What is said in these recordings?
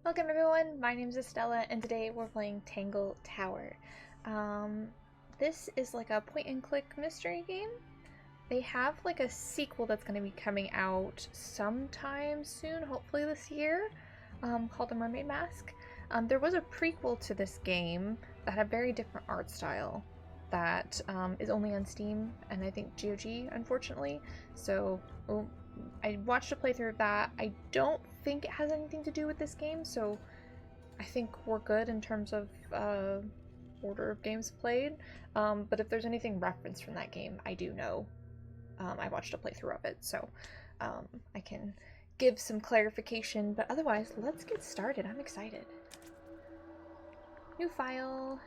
Welcome everyone, my name is Estella and today we're playing Tangle Tower. This is like a point and click mystery game. They have like a sequel that's going to be coming out sometime soon, hopefully this year, called The Mermaid Mask. There was a prequel to this game that had a very different art style that is only on Steam and I think GOG, unfortunately. So I watched a playthrough of that. I don't think it has anything to do with this game, so I think we're good in terms of order of games played. But if there's anything referenced from that game, I do know. I watched a playthrough of it, so I can give some clarification. But otherwise, let's get started. I'm excited. New file.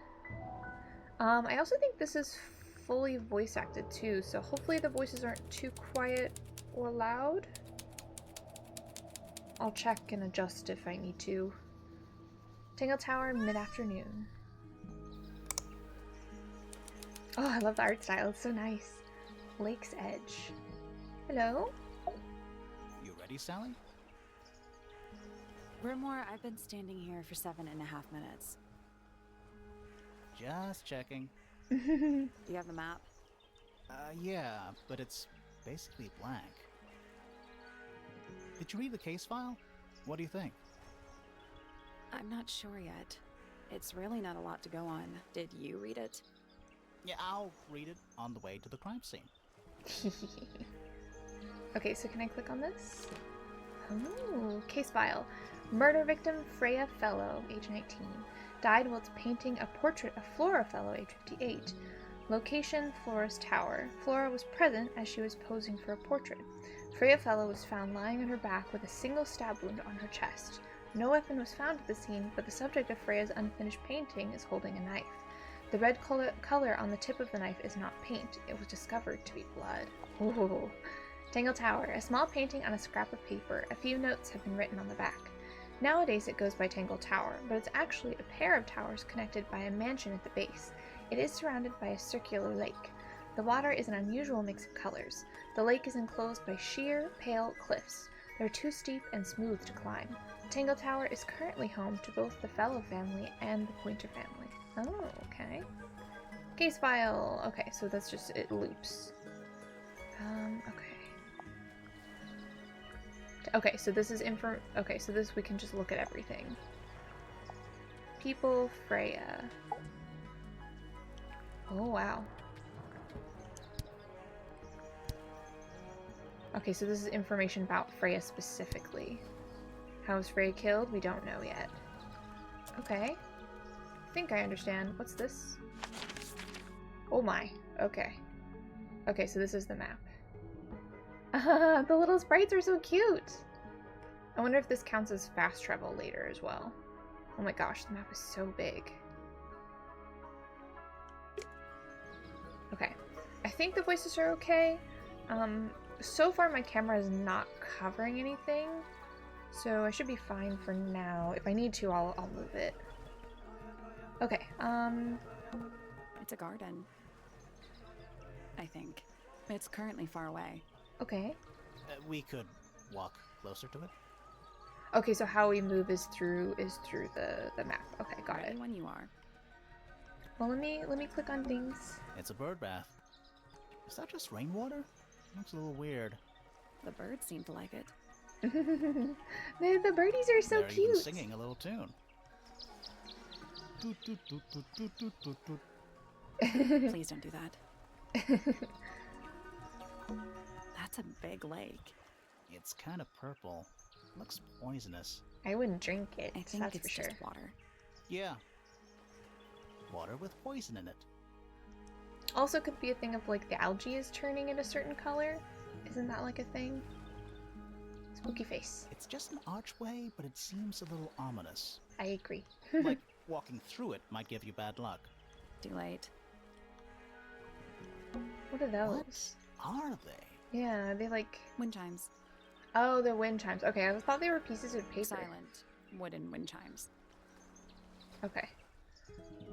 I also think this is fully voice acted too, so hopefully the voices aren't too quiet or loud. I'll check and adjust if I need to. Tangle Tower, mid-afternoon. Oh, I love the art style. It's so nice. Lake's Edge. Hello? You ready, Sally? Brimore, I've been standing here for 7.5 minutes. Just checking. Do you have the map? Yeah, but it's basically blank. Did you read the case file? What do you think? I'm not sure yet. It's really not a lot to go on. Did you read it? Yeah, I'll read it on the way to the crime scene. Okay, so can I click on this? Oh, case file. Murder victim Freya Fellow, age 19. Died whilst painting a portrait of Flora Fellow, age 58. Location, Flora's tower. Flora was present as she was posing for a portrait. Freya Fellow was found lying on her back with a single stab wound on her chest. No weapon was found at the scene, but the subject of Freya's unfinished painting is holding a knife. The red color on the tip of the knife is not paint. It was discovered to be blood. Ooh. Tangle Tower, a small painting on a scrap of paper. A few notes have been written on the back. Nowadays it goes by Tangle Tower, but it's actually a pair of towers connected by a mansion at the base. It is surrounded by a circular lake. The water is an unusual mix of colors. The lake is enclosed by sheer, pale cliffs. They're too steep and smooth to climb. Tangle Tower is currently home to both the Fellow family and the Pointer family. Oh, okay. Case file. Okay, so that's just, it loops. Okay. Okay, so this is okay, so this we can just look at everything. People, Freya. Oh, wow. Okay, so this is information about Freya specifically. How was Freya killed? We don't know yet. Okay. I think I understand. What's this? Oh my. Okay. Okay, so this is the map. The little sprites are so cute! I wonder if this counts as fast travel later as well. Oh my gosh, the map is so big. Okay. I think the voices are okay. So far my camera is not covering anything, so I should be fine for now. If I need to, I'll move it. Okay, It's a garden. I think. It's currently far away. okay. We could walk closer to it. Okay, so how we move is through the map. Okay, got Ready it. when you are. Well, let me click on things. It's a bird bath. Is that just rainwater? Looks a little weird. The birds seem to like it. The birdies are so They're cute. even singing a little tune. Toot, toot, toot, toot, toot, toot, toot, toot. Please don't do that. That's a big lake. It's kind of purple. Looks poisonous. I wouldn't drink it. I think That's it's for sure. just water. Yeah. Water with poison in it. Also could be a thing of like the algae is turning in a certain color. Isn't that like a thing? Spooky face. It's just an archway, but it seems a little ominous. I agree. Like walking through it might give you bad luck. Too late. What are those? What are they? Yeah, they like... Wind chimes. Oh, they're wind chimes. Okay, I thought they were pieces of paper. Silent wooden wind chimes. Okay.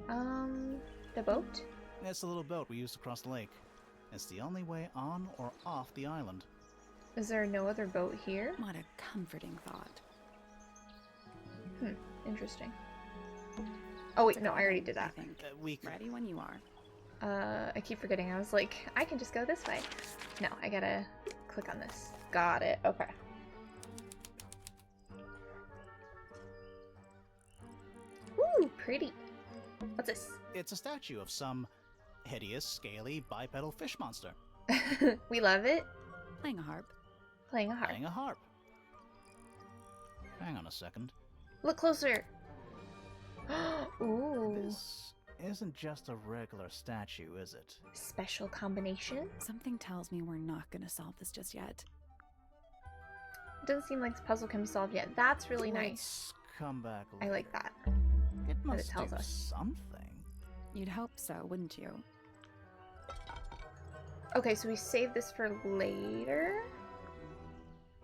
The boat? It's the little boat we used to cross the lake. It's the only way on or off the island. Is there no other boat here? What a comforting thought. Interesting. Oh wait, no, I already did that. I think. We could... Ready when you are. I keep forgetting. I was like, I can just go this way. No, I gotta click on this. Got it. Okay. Ooh, pretty. What's this? It's a statue of some hideous, scaly, bipedal fish monster. We love it. Playing a harp. Playing a harp. Playing a harp. Hang on a second. Look closer. Ooh. This isn't just a regular statue, is it? Special combination. Something tells me we're not gonna solve this just yet. It doesn't seem like this puzzle can be solved yet. That's really nice. Let's come back later. I like that. It That it must tells do us. something. You'd hope so, wouldn't you? Okay, so we save this for later.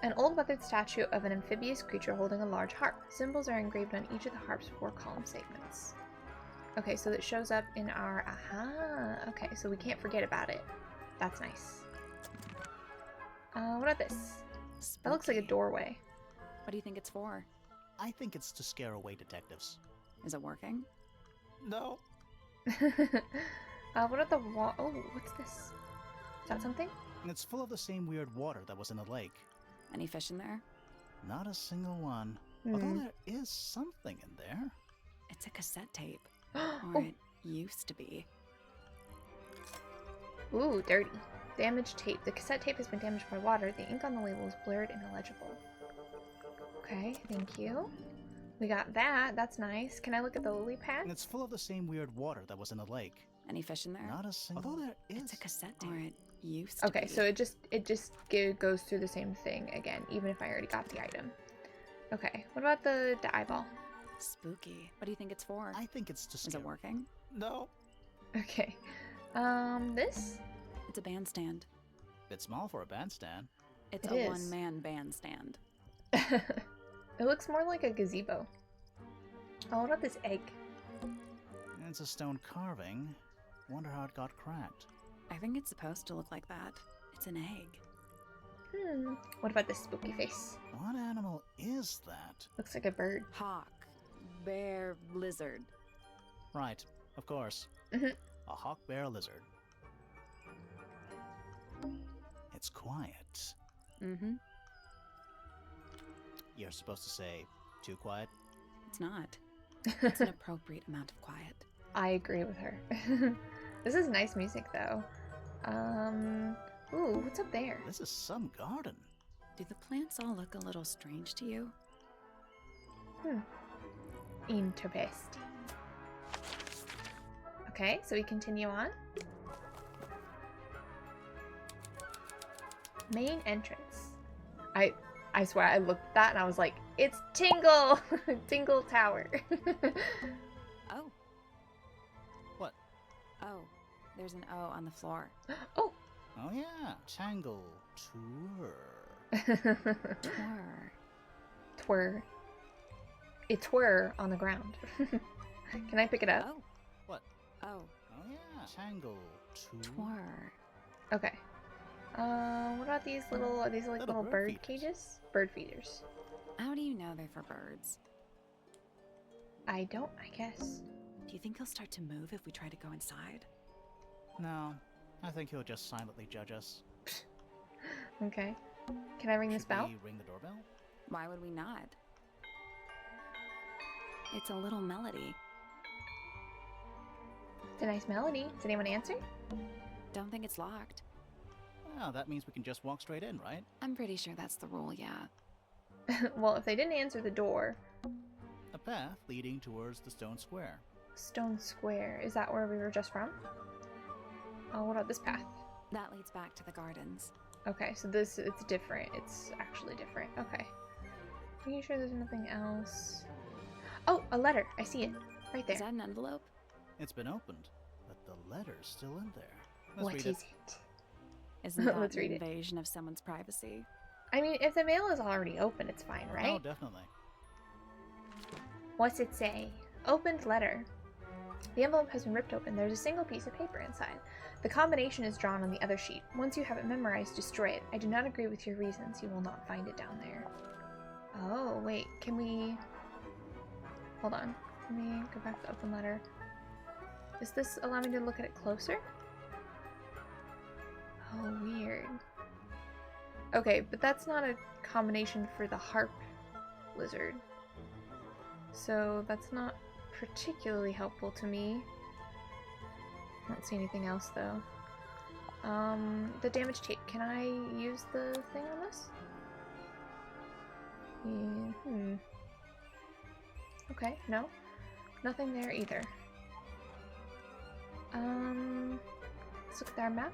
An old weathered statue of an amphibious creature holding a large harp. Symbols are engraved on each of the harp's 4 column segments. Okay, so it shows up in our... Aha! Okay, so we can't forget about it. That's nice. What about this? That looks like a Spooky. doorway. What do you think it's for? I think it's to scare away detectives. Is it working? No. What about the wall? Oh, what's this? Is that something? It's full of the same weird water that was in the lake. Any fish in there? Not a single one. Hmm. Although there is something in there. It's a cassette tape. Oh. Or it used to be. Ooh, dirty. Damaged tape. The cassette tape has been damaged by water. The ink on the label is blurred and illegible. Okay, thank you. We got that. That's nice. Can I look at the lily pad? And it's full of the same weird water that was in the lake. Any fish in there? Not a single. Although there is. It's a cassette tape. Or it used to Okay, be. so it just goes through the same thing again, even if I already got the item. Okay, what about the eyeball? Spooky. What do you think it's for? I think it's to Is scare. it working? No. Okay, this? It's a bandstand. Bit small for a bandstand. It's It a is. one-man bandstand. It looks more like a gazebo. Oh, what about this egg? It's a stone carving. Wonder how it got cracked. I think it's supposed to look like that. It's an egg. What about this spooky face? What animal is that? Looks like a bird. Hawk. Bear. Lizard. Right, of course. Mhm. A hawk bear lizard. It's quiet. Mm-hmm. You're supposed to say, too quiet? It's not. It's an appropriate amount of quiet. I agree with her. This is nice music, though. Ooh, what's up there? This is some garden. Do the plants all look a little strange to you? Interesting. Okay, so we continue on. Main entrance. I swear I looked at that and I was like, it's Tingle! Tingle Tower. Oh. What? Oh. There's an O on the floor. Oh! Oh yeah, Tangle Tour. Twir. Twir. It's twir on the ground. Can I pick it up? Oh. What? Oh. Oh yeah, Tangle Tour. Twir. Okay. What about these little, are these like Little little bird bird feeders. cages? Bird feeders. How do you know they're for birds? I don't, I guess. Do you think he'll start to move if we try to go inside? No, I think he'll just silently judge us. Okay. Can I ring this Should bell? we ring the doorbell? Why would we not? It's a little melody. It's a nice melody. Does anyone answer? Don't think it's locked. Well, that means we can just walk straight in, right? I'm pretty sure that's the rule, yeah. Well, if they didn't answer the door. A path leading towards the stone square. Stone Square. Is that where we were just from? Oh, what about this path? That leads back to the gardens. Okay, so this, it's different. It's actually different. Okay. Are you sure there's nothing else? Oh, a letter. I see it. Right there. Is that an envelope? It's been opened, but the letter's still in there. Let's What read is it. it? Isn't that Let's an read it. invasion of someone's privacy? I mean, if the mail is already open, it's fine, Oh, right? definitely. What's it say? Opened letter. The envelope has been ripped open. There's a single piece of paper inside. The combination is drawn on the other sheet. Once you have it memorized, destroy it. I do not agree with your reasons. You will not find it down there. Oh, wait. Can we... hold on. Let me go back to open letter. Does this allow me to look at it closer? Oh, weird. Okay, but that's not a combination for the harp lizard. So that's not particularly helpful to me. I don't see anything else though. The damage tape. Can I use the thing on this? Yeah, Okay, no. Nothing there either. Let's look at our map.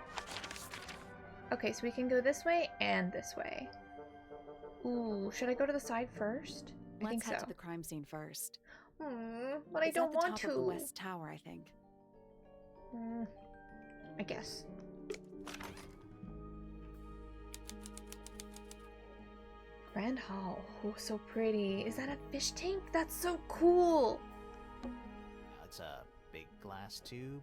Okay, so we can go this way and this way. Ooh, should I go to the side first? I think so. Let's head to the crime scene first. But I don't want It's to. at the top of the west tower, I think. I guess. Grand Hall. Oh, so pretty. Is that a fish tank? That's so cool. It's a big glass tube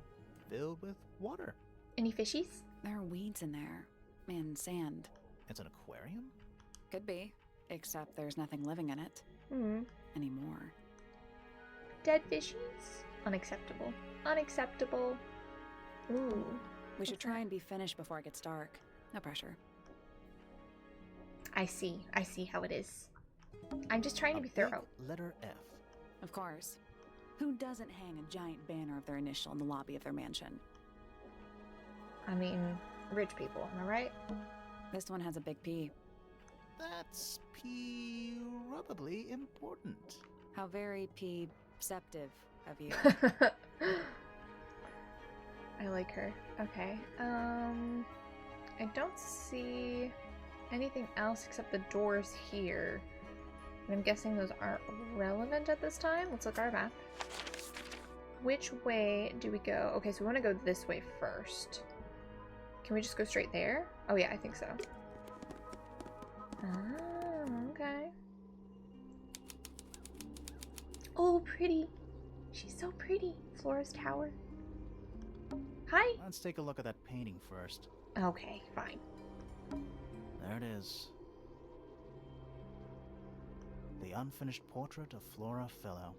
filled with water. Any fishies? There are weeds in there. And sand. It's an aquarium? Could be. Except there's nothing living in it. Anymore. Dead fishies? Unacceptable. Unacceptable. Ooh. We should try and be finished before it gets dark. No pressure. I see. I see how it is. I'm just trying to be thorough. Letter F. Of course. Who doesn't hang a giant banner of their initial in the lobby of their mansion? I mean, rich people, am I right? This one has a big P. That's probably important. How very P-ceptive of you. I like her. Okay. I don't see anything else except the doors here. And I'm guessing those aren't relevant at this time. Let's look at our map. Which way do we go? Okay, so we want to go this way first. Can we just go straight there? Oh yeah, I think so. Ah, okay. Oh, pretty. She's so pretty. Flora's Tower. Hi. Let's take a look at that painting first. Okay, fine. There it is. The unfinished portrait of Flora Fellow.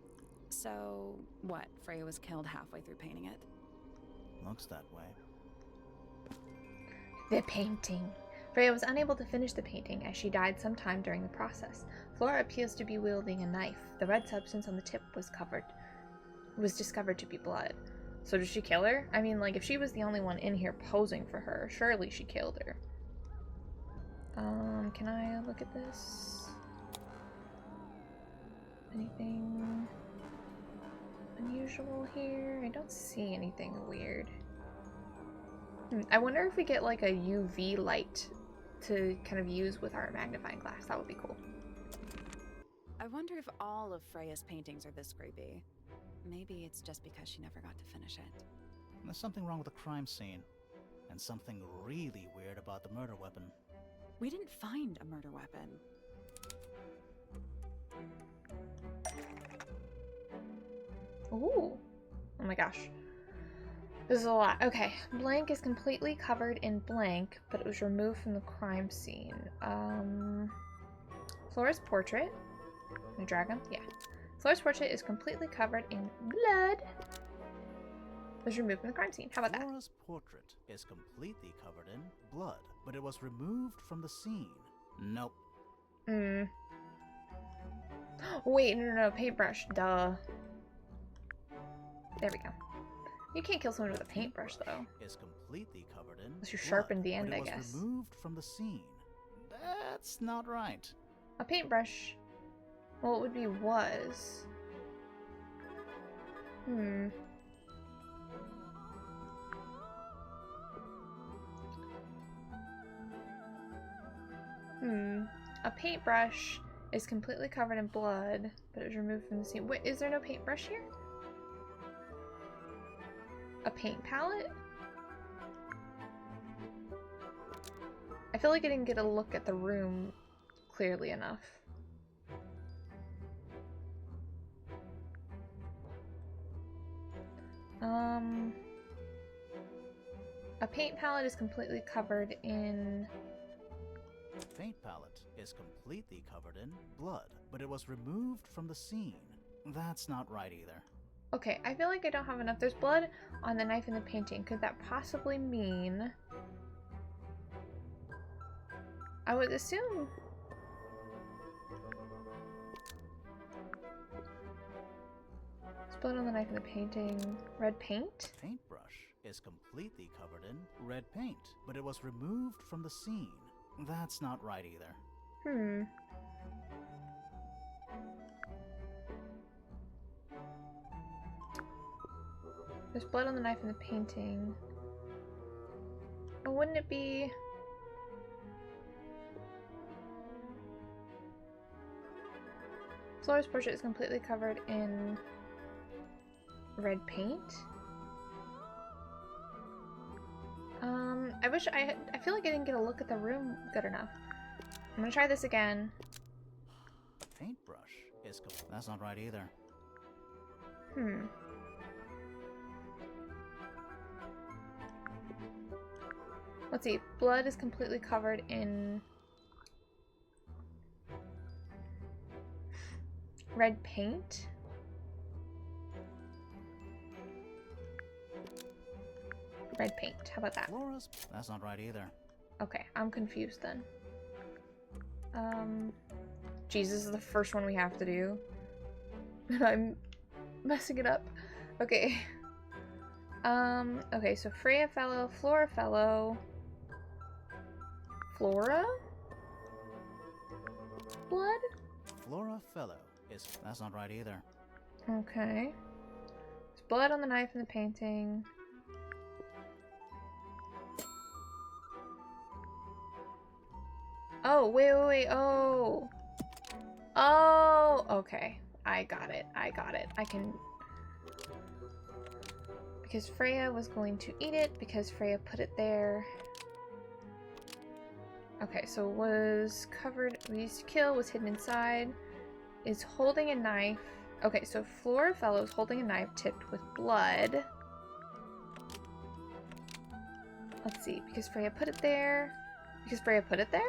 So, what? Freya was killed halfway through painting it? Looks that way. The painting. Freya was unable to finish the painting as she died sometime during the process. Flora appears to be wielding a knife. The red substance on the tip was discovered to be blood. So did she kill her? I mean, like, if she was the only one in here posing for her, surely she killed her. Can I look at this? Anything unusual here? I don't see anything weird. I wonder if we get like a UV light to kind of use with our magnifying glass. That would be cool. I wonder if all of Freya's paintings are this creepy. Maybe it's just because she never got to finish it. There's something wrong with the crime scene. And something really weird about the murder weapon. We didn't find a murder weapon. Ooh. Oh my gosh. This is a lot. Okay. Blank is completely covered in blank, but it was removed from the crime scene. Flora's portrait. My dragon? Yeah. Flora's portrait is completely covered in blood. Was removed from the crime scene. How about that? Flora's portrait is completely covered in blood, but it was removed from the scene. Nope. Wait, no, paintbrush. Duh. There we go. You can't kill someone with a paintbrush, though. Is completely covered in Unless you blood, sharpened the end, but I it was guess. removed from the scene. That's not right. A paintbrush. Well, it would be was. A paintbrush is completely covered in blood, but it was removed from the scene. Wait, is there no paintbrush here? A paint palette? I feel like I didn't get a look at the room clearly enough. A paint palette is completely covered in... Paint palette is completely covered in blood, but it was removed from the scene. That's not right either. Okay, I feel like I don't have enough. There's blood on the knife in the painting. Could that possibly mean... I would assume... There's blood on the knife in the painting. Red paint? Paintbrush is completely covered in red paint, but it was removed from the scene. That's not right either. Hmm. There's blood on the knife in the painting. Oh, wouldn't it be... Flora's portrait is completely covered in red paint. I feel like I didn't get a look at the room good enough. I'm gonna try this again. Paintbrush is that's not right either. Hmm. Let's see. Blood is completely covered in red paint. Red paint. How about that? Flora's that's not right either. Okay, I'm confused then. Geez, this is the first one we have to do. And I'm messing it up. Okay. Okay, so Freya Fellow, Flora Fellow. Flora? Blood? Flora Fellow is that's not right either. Okay. There's blood on the knife in the painting. Oh, wait. Oh. Oh, okay. I got it. I can... Because Freya was going to eat it, because Freya put it there. Okay, so was covered, we used to kill, was hidden inside, is holding a knife. Okay, so Flora Fellow is holding a knife tipped with blood. Let's see, because Freya put it there. Because Freya put it there?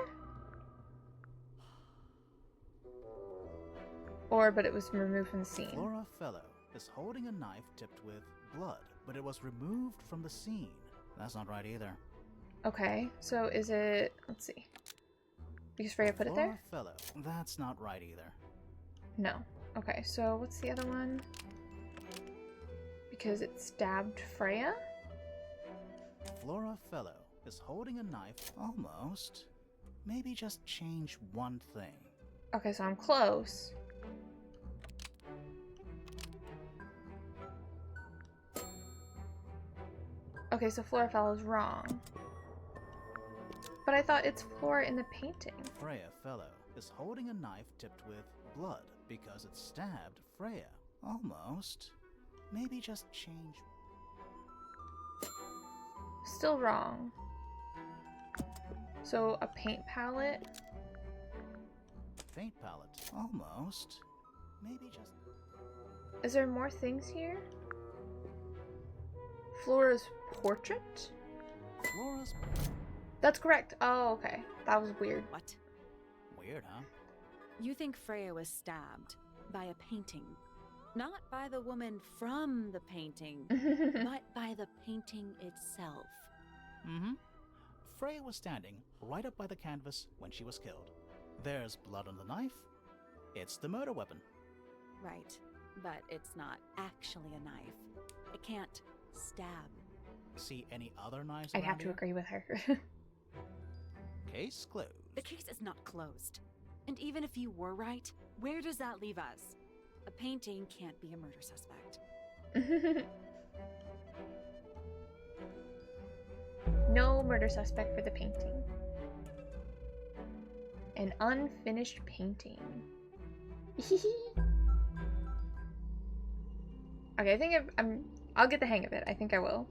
Or, but it was removed from the scene. Flora Fellow is holding a knife tipped with blood, but it was removed from the scene. That's not right either. Okay, so is it... Let's see. Because Freya put it there? Flora Fellow. That's not right either. No. Okay, so what's the other one? Because it stabbed Freya? Flora Fellow is holding a knife almost. Maybe just change one thing. Okay, so I'm close. Okay, so Flora Fellow's wrong. But I thought it's Flora in the painting. Freya Fellow is holding a knife tipped with blood because it stabbed Freya. Almost. Maybe just change. Still wrong. So a paint palette? Paint palette. Almost. Maybe just... Is there more things here? Flora's portrait? Flora's... That's correct. Oh, okay. That was weird. What? Weird, huh? You think Freya was stabbed by a painting. Not by the woman from the painting, but by the painting itself. Mm-hmm. Freya was standing right up by the canvas when she was killed. There's blood on the knife. It's the murder weapon. Right, but it's not actually a knife. It can't stab. See any other knives I'd around have to here? agree with her. Case closed. The case is not closed. And even if you were right, where does that leave us? A painting can't be a murder suspect. No murder suspect for the painting. An unfinished painting. Okay, I think I'll get the hang of it. I think I will.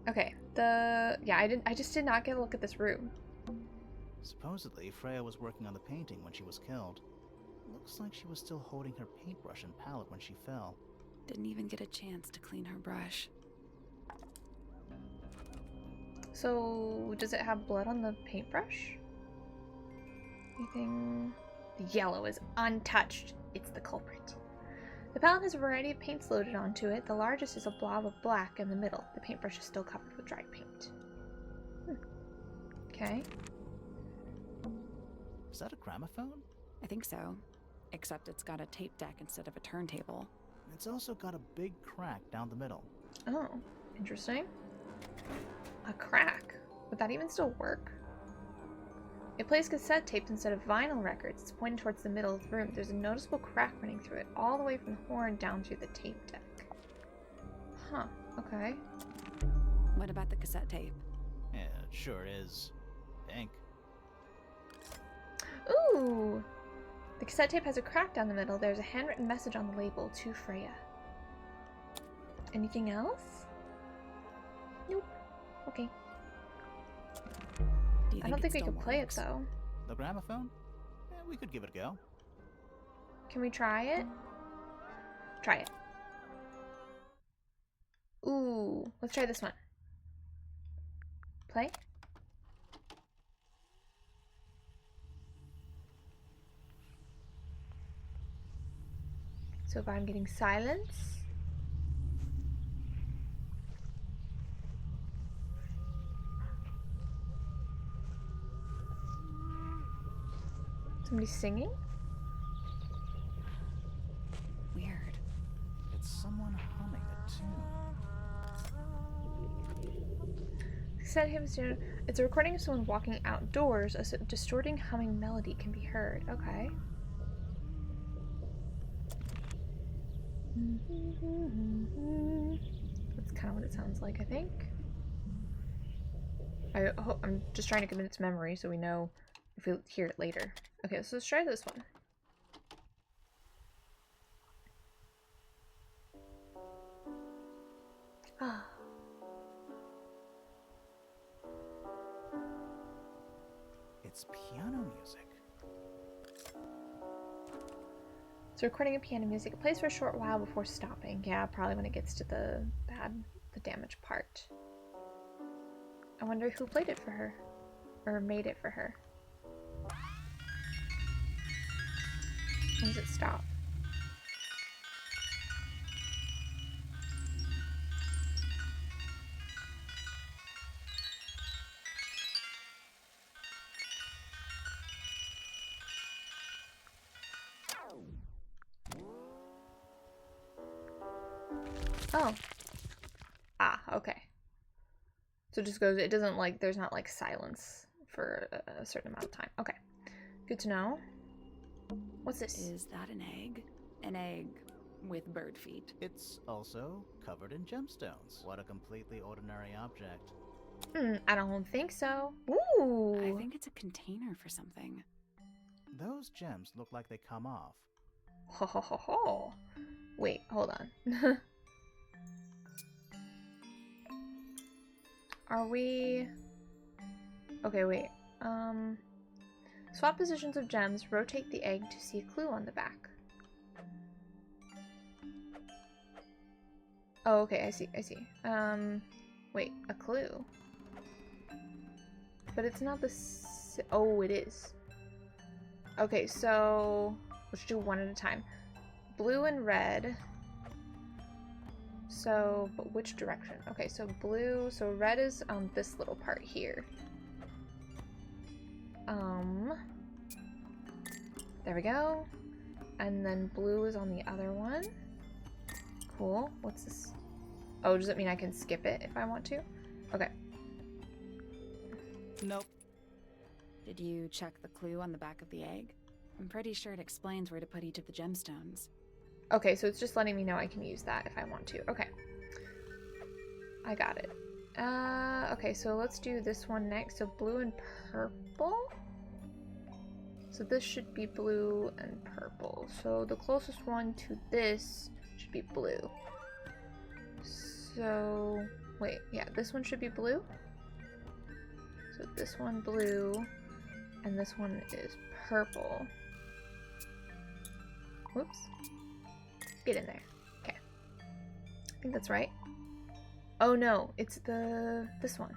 Okay, I just did not get a look at this room. Supposedly, Freya was working on the painting when she was killed. Looks like she was still holding her paintbrush and palette when she fell. Didn't even get a chance to clean her brush. So, does it have blood on the paintbrush? Anything? The yellow is untouched. It's the culprit. The palette has a variety of paints loaded onto it. The largest is a blob of black in the middle. The paintbrush is still covered with dried paint. Okay. Is that a gramophone? I think so. Except it's got a tape deck instead of a turntable. It's also got a big crack down the middle. Oh, interesting. A crack. Would that even still work? It plays cassette tapes instead of vinyl records. It's pointed towards the middle of the room. There's a noticeable crack running through it, all the way from the horn down through the tape deck. Huh, okay. What about the cassette tape? Yeah, it sure is. Pink. Ooh! The cassette tape has a crack down the middle. There's a handwritten message on the label, to Freya. Anything else? Nope. Okay. I don't think we could play it, though. The gramophone? Yeah, we could give it a go. Can we try it? Try it. Ooh, let's try this one. Play. So if I'm getting silence. Somebody singing? Weird. It's someone humming a tune. It's a recording of someone walking outdoors. A distorting humming melody can be heard. Okay. That's kind of what it sounds like, I think. I'm just trying to commit its memory so we know if we hear it later. Okay, so let's try this one. Ah. It's piano music. It's a recording of piano music. It plays for a short while before stopping. Yeah, probably when it gets to the damaged part. I wonder who played it for her. Or made it for her. When does it stop? Oh. Ah, okay. So it just goes, it doesn't like, there's not like silence for a certain amount of time. Okay. Good to know. What's this? Is that an egg? An egg with bird feet. It's also covered in gemstones. What a completely ordinary object. I don't think so. Ooh. I think it's a container for something. Those gems look like they come off. Ho ho ho ho. Wait, hold on. Are we... Okay, wait. Swap positions of gems. Rotate the egg to see a clue on the back. Oh, okay, I see. Wait, a clue? But it's not the... Oh, it is. Okay, so... Let's do one at a time. Blue and red. So, but which direction? Okay, so blue, so red is on this little part here. There we go. And then blue is on the other one. Cool. What's this? Oh, does it mean I can skip it if I want to? Okay. Nope. Did you check the clue on the back of the egg? I'm pretty sure it explains where to put each of the gemstones. Okay, so it's just letting me know I can use that if I want to. Okay. I got it. Okay, so let's do this one next. So blue and purple? So this should be blue and purple. So the closest one to this should be blue. So, wait, yeah, this one should be blue. So this one blue, and this one is purple. Whoops. Get in there. Okay. I think that's right. Oh no, it's this one.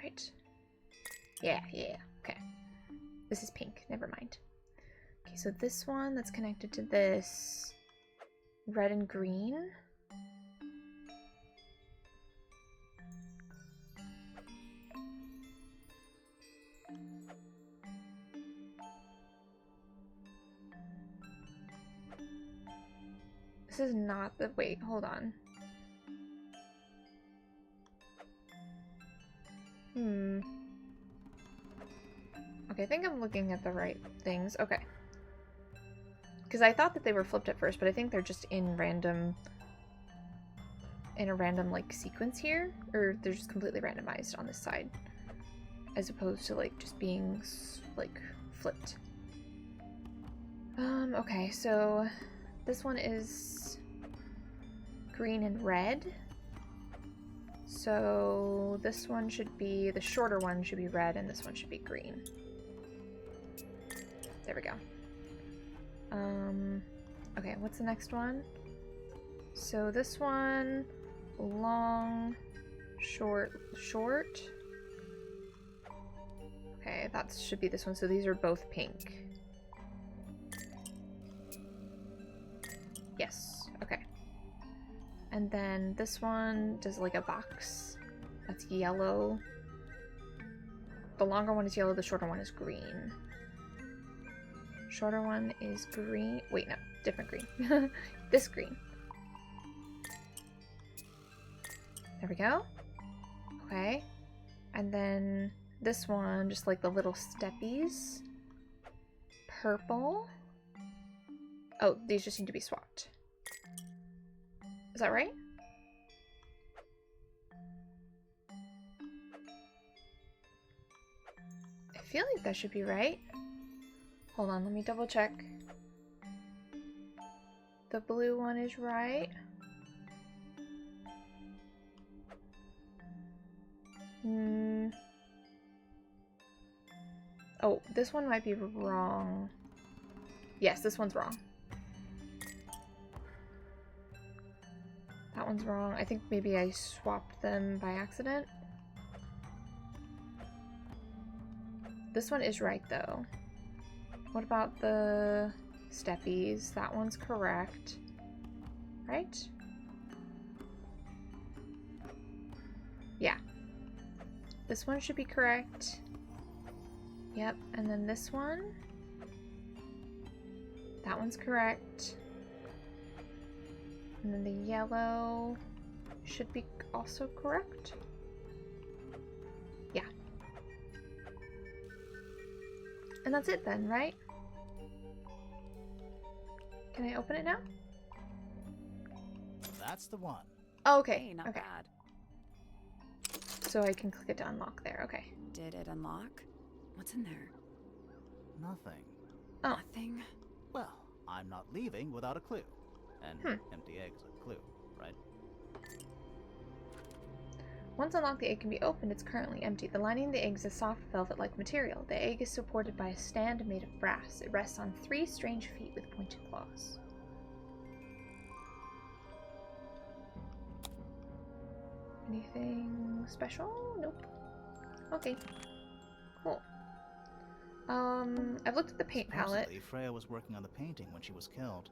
Right? Yeah, okay. This is pink, never mind. Okay, so this one that's connected to this, red and green. This is not the, wait, hold on. Okay, I think I'm looking at the right things. Okay. Because I thought that they were flipped at first, but I think they're just in a random like sequence here, or they're just completely randomized on this side, as opposed to like just being like flipped. Okay, so this one is green and red. So this one should be, the shorter one should be red, and this one should be green. There we go. Okay, what's the next one? So this one, long, short. Okay, that should be this one. So these are both pink. Yes, okay. And then this one does like a box. That's yellow. The longer one is yellow, the shorter one is green. Shorter one is green. Wait, no, different green. This green. There we go. Okay. And then this one, just like the little steppies. Purple. Oh, these just need to be swapped. Is that right? I feel like that should be right. Hold on, let me double check. The blue one is right. Oh, this one might be wrong. Yes, this one's wrong. That one's wrong. I think maybe I swapped them by accident. This one is right, though. What about the steppies? That one's correct. Right? Yeah. This one should be correct. Yep, and then this one. That one's correct. And then the yellow should be also correct. Yeah. And that's it then, right? Can I open it now? That's the one. Oh, okay. Hey, not okay. bad. So I can click it to unlock there. Okay. Did it unlock? What's in there? Nothing. Oh. Nothing. Well, I'm not leaving without a clue. And empty eggs are a clue, right? Once unlocked, the egg can be opened. It's currently empty. The lining of the egg is a soft velvet-like material. The egg is supported by a stand made of brass. It rests on 3 strange feet with pointed claws. Anything special? Nope. Okay. Cool. I've looked at the paint palette. Supposedly, Freya was working on the painting when she was killed.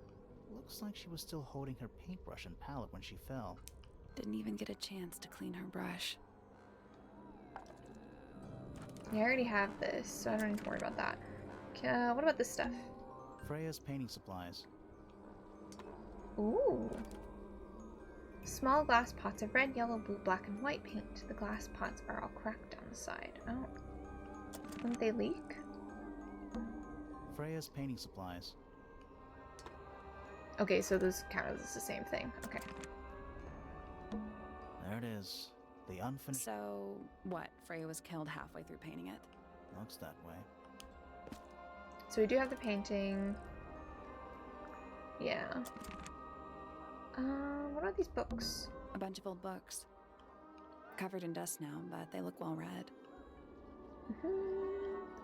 Looks like she was still holding her paintbrush and palette when she fell. Didn't even get a chance to clean her brush. Yeah, I already have this, so I don't need to worry about that. What about this stuff? Freya's painting supplies. Ooh. Small glass pots of red, yellow, blue, black, and white paint. The glass pots are all cracked on the side. Oh. Wouldn't they leak? Freya's painting supplies. Okay, so those count as the same thing. Okay. There it is. The unfinished... So, what? Freya was killed halfway through painting it? Looks that way. So we do have the painting. Yeah. What are these books? A bunch of old books. Covered in dust now, but they look well read.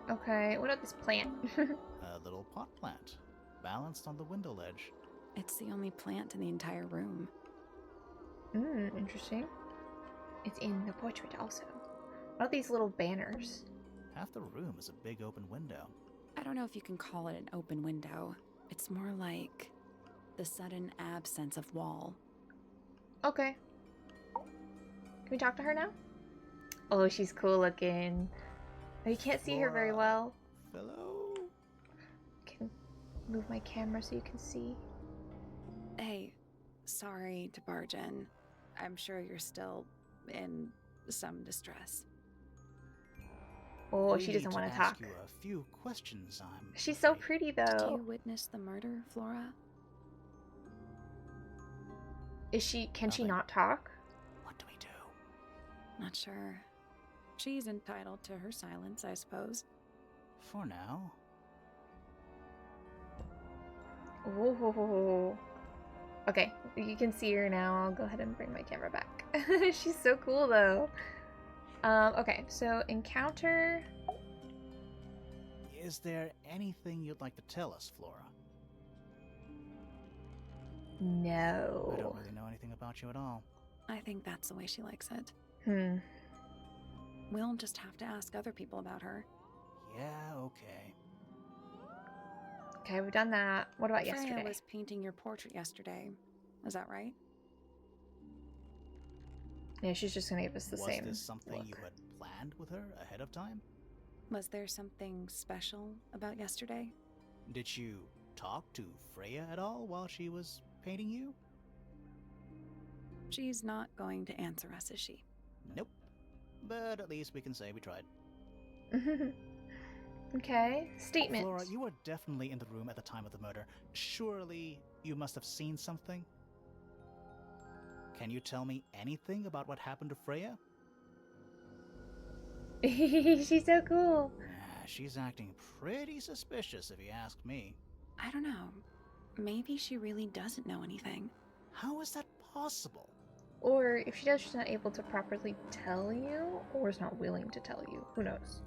Okay, what about this plant? A little pot plant, balanced on the window ledge. It's the only plant in the entire room. Interesting. It's in the portrait also. What are these little banners? Half the room is a big open window. I don't know if you can call it an open window. It's more like the sudden absence of wall. Okay. Can we talk to her now? Oh, she's cool looking. Oh, you can't see her very well. Fellow? Can move my camera so you can see. Hey, sorry to barge in. I'm sure you're still in some distress. Oh, We she doesn't need want to to talk. ask you a few questions, I'm She's so afraid. pretty, Did though. you witness the murder, Flora? Can she Nothing. not talk? What do we do? Not sure. She's entitled to her silence, I suppose. For now. Oh. Okay, you can see her now. I'll go ahead and bring my camera back. She's so cool, though. Okay, so encounter. Is there anything you'd like to tell us, Flora? No. I don't really know anything about you at all. I think that's the way she likes it. We'll just have to ask other people about her. Yeah, okay. Okay, we've done that. What about Freya yesterday? was painting your portrait yesterday. Is that right? Yeah, she's just gonna give us the Was same this something look. you had planned with her ahead of time? Was there something special about yesterday? Did you talk to Freya at all while she was painting you? She's not going to answer us, is she? Nope. But at least we can say we tried. Okay, statement. Flora, you were definitely in the room at the time of the murder. Surely you must have seen something? Can you tell me anything about what happened to Freya? She's so cool. She's acting pretty suspicious if you ask me. I don't know. Maybe she really doesn't know anything. How is that possible? Or if she does, she's not able to properly tell you, or is not willing to tell you. Who knows?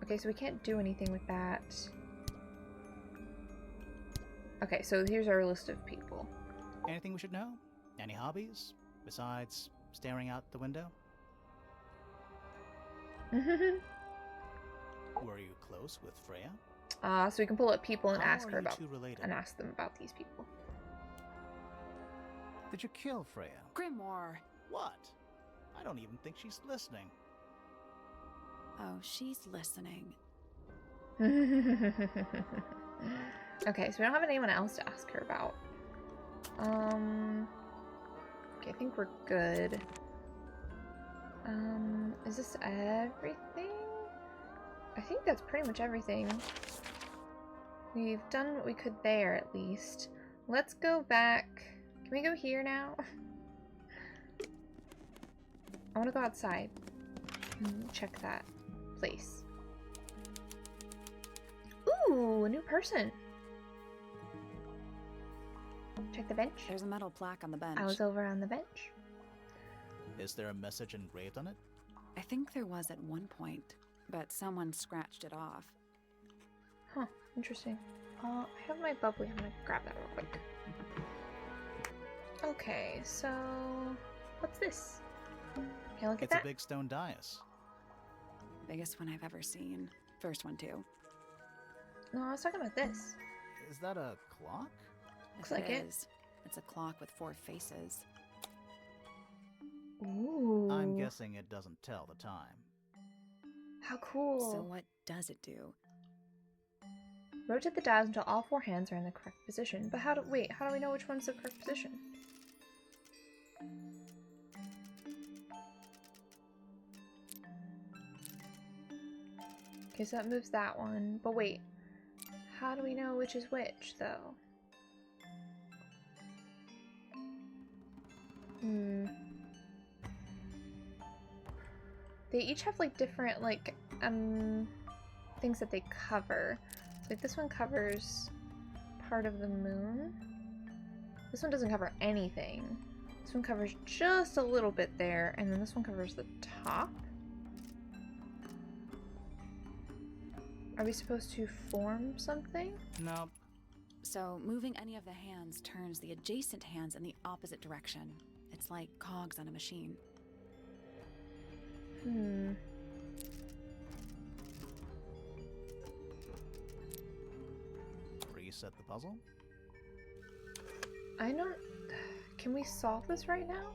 Okay, so we can't do anything with that. Okay, so here's our list of people. Anything we should know? Any hobbies? Besides staring out the window? Were you close with Freya? So we can pull up people and How ask are her you about two related? and ask them about these people. Did you kill Freya? Grimoire! What? I don't even think she's listening. Oh, she's listening. Okay, so we don't have anyone else to ask her about. Okay, I think we're good. Is this everything? I think that's pretty much everything. We've done what we could there, at least. Let's go back. Can we go here now? I want to go outside and check that place. Ooh, a new person. Check the bench. There's a metal plaque on the bench. I was over on the bench. Is there a message engraved on it? I think there was at one point, but someone scratched it off. Huh, interesting. I have my bubbly. I'm gonna grab that real quick. Okay, so what's this? Can I look at It's that? a big stone dais. Biggest one I've ever seen. First one, too. No, I was talking about this. Is that a clock? Looks If like it. is, it's a clock with 4 faces. Ooh. I'm guessing it doesn't tell the time. How cool. So what does it do? Rotate the dials until all 4 hands are in the correct position. But how do we know which one's the correct position? Okay, so that moves that one. But wait, how do we know which is which, though? They each have like different things that they cover. So, like this one covers part of the moon. This one doesn't cover anything. This one covers just a little bit there, and then this one covers the top. Are we supposed to form something? No. So moving any of the hands turns the adjacent hands in the opposite direction. It's like cogs on a machine. reset the puzzle. I don't... Can we solve this right now?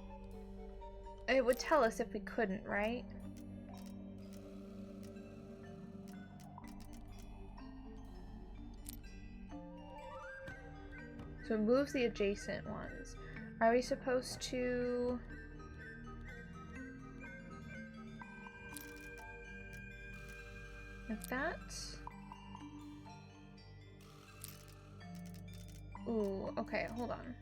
It would tell us if we couldn't, right? So it moves the adjacent ones. Are we supposed to... like that? Ooh, okay, hold on.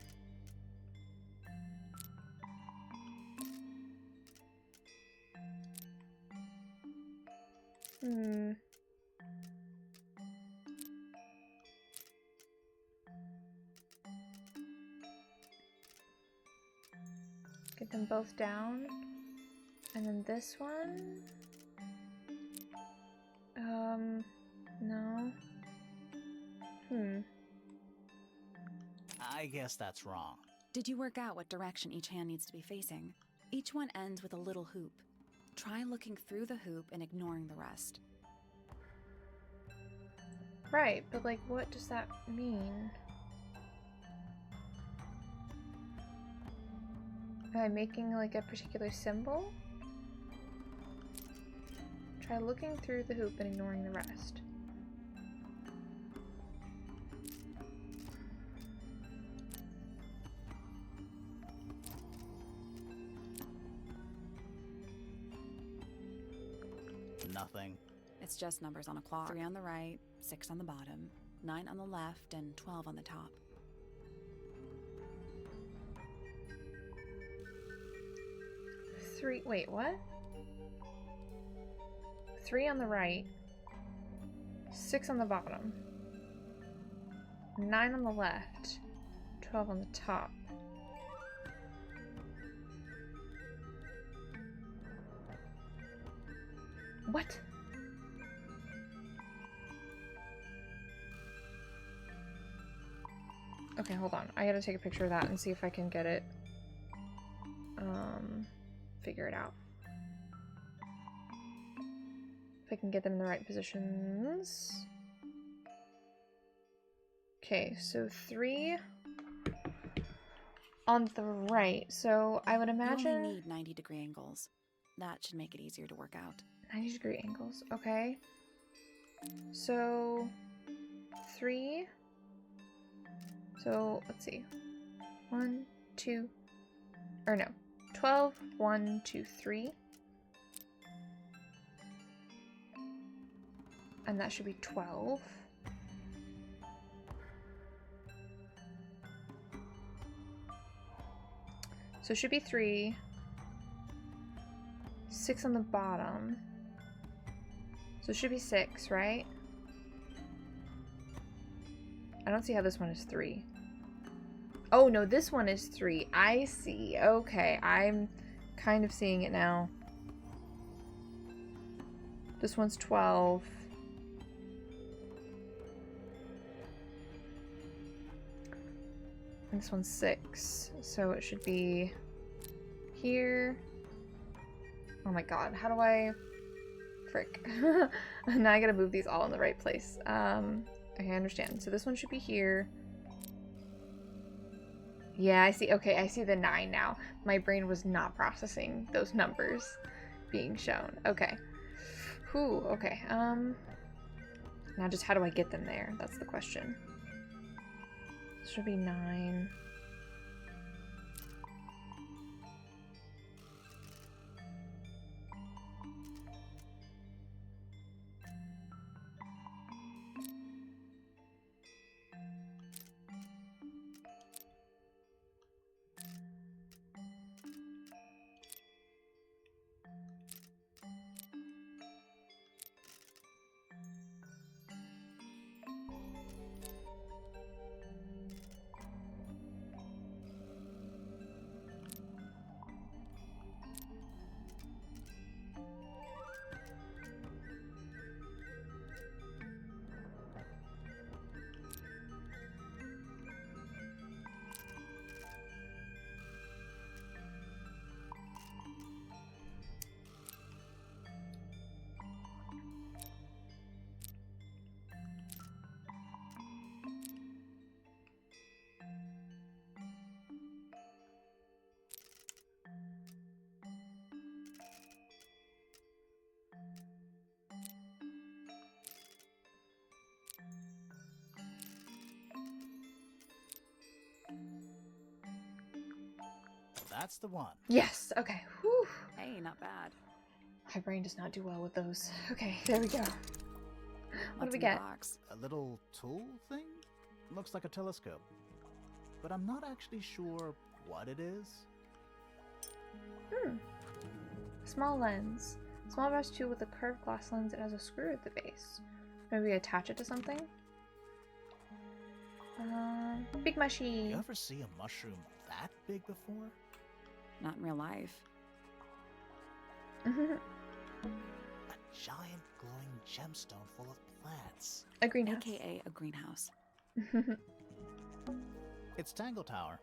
Get them both down. And then this one? No. I guess that's wrong. Did you work out what direction each hand needs to be facing? Each one ends with a little hoop. Try looking through the hoop and ignoring the rest. Right, but like, what does that mean? Am I making like a particular symbol? Try looking through the hoop and ignoring the rest. Nothing. It's just numbers on a clock. 3 on the right, 6 on the bottom, 9 on the left, and 12 on the top. Wait, what? 3 on the right, 6 on the bottom, 9 on the left, 12 on the top. What? Okay, hold on. I gotta take a picture of that and see if I can get it. Figure it out. If I can get them in the right positions. Okay, so 3 on the right. So I would imagine... You only need 90-degree angles. That should make it easier to work out. 90-degree angles, okay. So 3. So let's see. 1, 2, or no. 12, 1, 2, 3. And that should be 12. So it should be 3. 6 on the bottom. So it should be 6, right? I don't see how this one is 3. Oh, no, this one is 3. I see. Okay, I'm kind of seeing it now. This one's 12. And this one's 6. So it should be here. Oh my god, how do I... Frick. Now I gotta move these all in the right place. Okay, I understand. So this one should be here. Yeah, I see. Okay, I see the 9 now. My brain was not processing those numbers being shown. Okay. Whew, okay. Now just how do I get them there? That's the question. This should be 9. That's the one. Yes. Okay. Whew. Hey, not bad. My brain does not do well with those. Okay, there we go. What What's do we in the get? box? A little tool thing? Looks like a telescope. But I'm not actually sure what it is. Small lens. Small brush tube with a curved glass lens. It has a screw at the base. Maybe attach it to something? Big mushy. You ever see a mushroom that big before? Not in real life. A giant glowing gemstone full of plants. A greenhouse. AKA a greenhouse. It's Tangle Tower.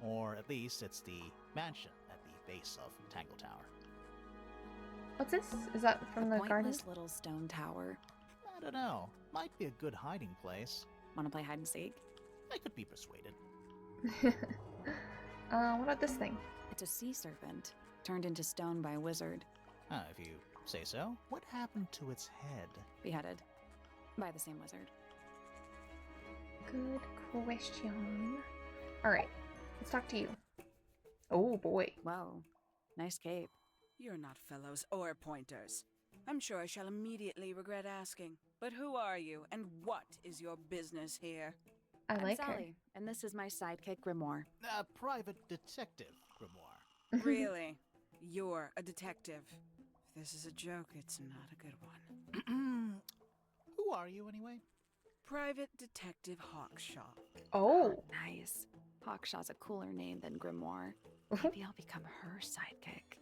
Or at least it's the mansion at the base of Tangle Tower. What's this? Is that from the garden? Pointless little stone tower. I don't know. Might be a good hiding place. Wanna play hide and seek? I could be persuaded. What about this thing? It's a sea serpent, turned into stone by a wizard. If you say so. What happened to its head? Beheaded. By the same wizard. Good question. Alright, let's talk to you. Oh boy. Whoa. Nice cape. You're not fellows or pointers. I'm sure I shall immediately regret asking. But who are you, and what is your business here? I I'm like Sally, and this is my sidekick Grimoire. A private detective, Grimoire. her. Really? You're a detective. If this is a joke, it's not a good one. Who are you, anyway? Private Detective Hawkshaw. Oh. Nice. Hawkshaw's a cooler name than Grimoire. Maybe I'll become her sidekick.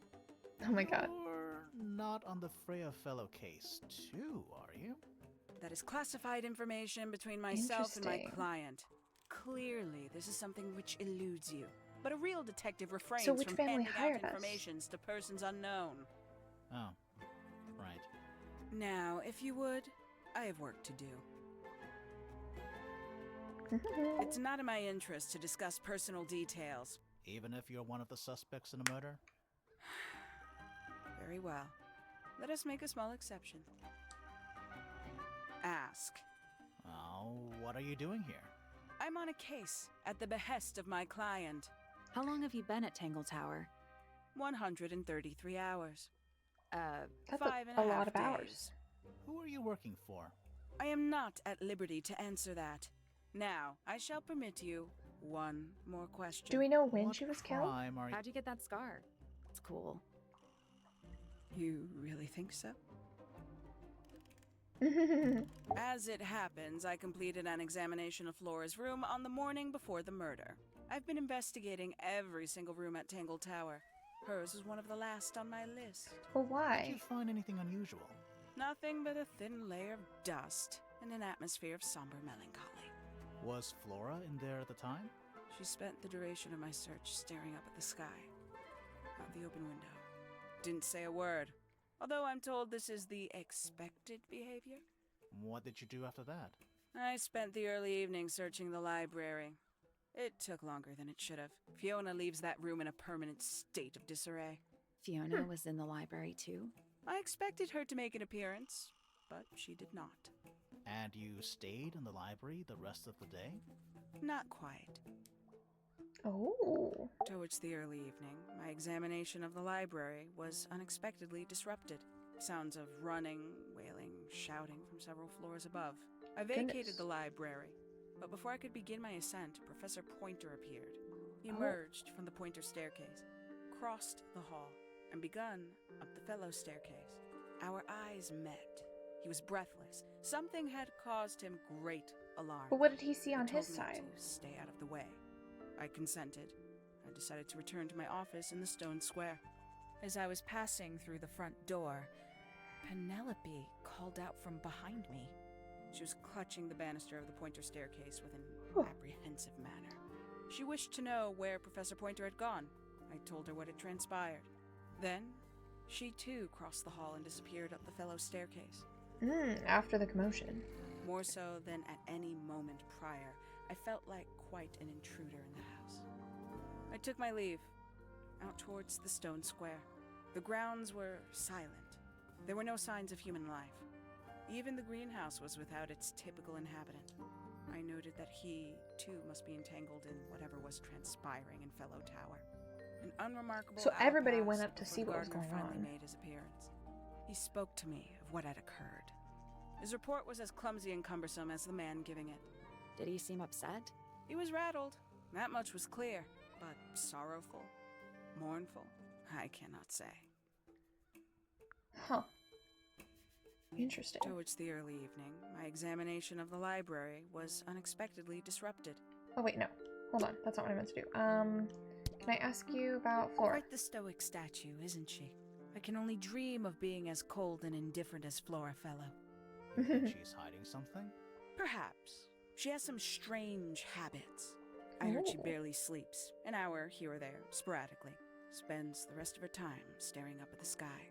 Oh my god. You're not on the Freya Fellow case, too, are you? That is classified information between myself and my Interesting. client. Clearly, this is something which eludes you. But a real detective refrains So which from family handing hired out us? information to persons unknown. Oh, right. Now, if you would, I have work to do. It's not in my interest to discuss personal details. Even if you're one of the suspects in a murder? Very well. Let us make a small exception. Ask. Oh, what are you doing here? I'm on a case at the behest of my client. How long have you been at Tangle Tower? 133 hours. That's Five and a a lot half of hours. days. Who are you working for? I am not at liberty to answer that. Now, I shall permit you one more question. Do we know when What she was killed? crime are you... How'd you get that scar? It's cool. You really think so? As it happens, I completed an examination of Flora's room on the morning before the murder. I've been investigating every single room at Tangle Tower. Hers was one of the last on my list. Well, Did why? you find anything unusual? Nothing but a thin layer of dust and an atmosphere of somber melancholy. Was Flora in there at the time? She spent the duration of my search staring up at the sky, out the open window. Didn't say a word, although I'm told this is the expected behavior. What did you do after that? I spent the early evening searching the library. It took longer than it should have. Fiona leaves that room in a permanent state of disarray. Fiona was in the library too? I expected her to make an appearance, but she did not. And you stayed in the library the rest of the day? Not quite. Oh. Towards the early evening, my examination of the library was unexpectedly disrupted. Sounds of running, wailing, shouting from several floors above. I vacated Goodness. the library, but before I could begin my ascent, Professor Pointer appeared. He Oh. emerged from the Pointer staircase, crossed the hall, and begun up the fellow staircase. Our eyes met. He was breathless. Something had caused him great alarm. But what did he see on He told his me side? to stay out of the way. I consented. I decided to return to my office in the stone square. As I was passing through the front door, Penelope called out from behind me. She was clutching the banister of the Pointer staircase with an Oh. apprehensive manner. She wished to know where Professor Pointer had gone. I told her what had transpired. Then, she too crossed the hall and disappeared up the fellow staircase. After the commotion. More so than at any moment prior, I felt like quite an intruder in the house. I took my leave, out towards the stone square. The grounds were silent. There were no signs of human life. Even the greenhouse was without its typical inhabitant. I noted that he, too, must be entangled in whatever was transpiring in Fellow Tower. An unremarkable So hour everybody went passed up to before see the what was gardener going finally on. made his appearance. He spoke to me of what had occurred. His report was as clumsy and cumbersome as the man giving it. Did he seem upset? He was rattled, that much was clear, but sorrowful, mournful, I cannot say. Huh. Interesting. Towards the early evening, my examination of the library was unexpectedly disrupted. Oh wait, no. Hold on. That's not what I meant to do. Can I ask you about Flora? Quite the stoic statue, isn't she? I can only dream of being as cold and indifferent as Flora Fellow. She's hiding something? Perhaps. She has some strange habits. I heard she Oh. barely sleeps, an hour here or there, sporadically. Spends the rest of her time staring up at the sky.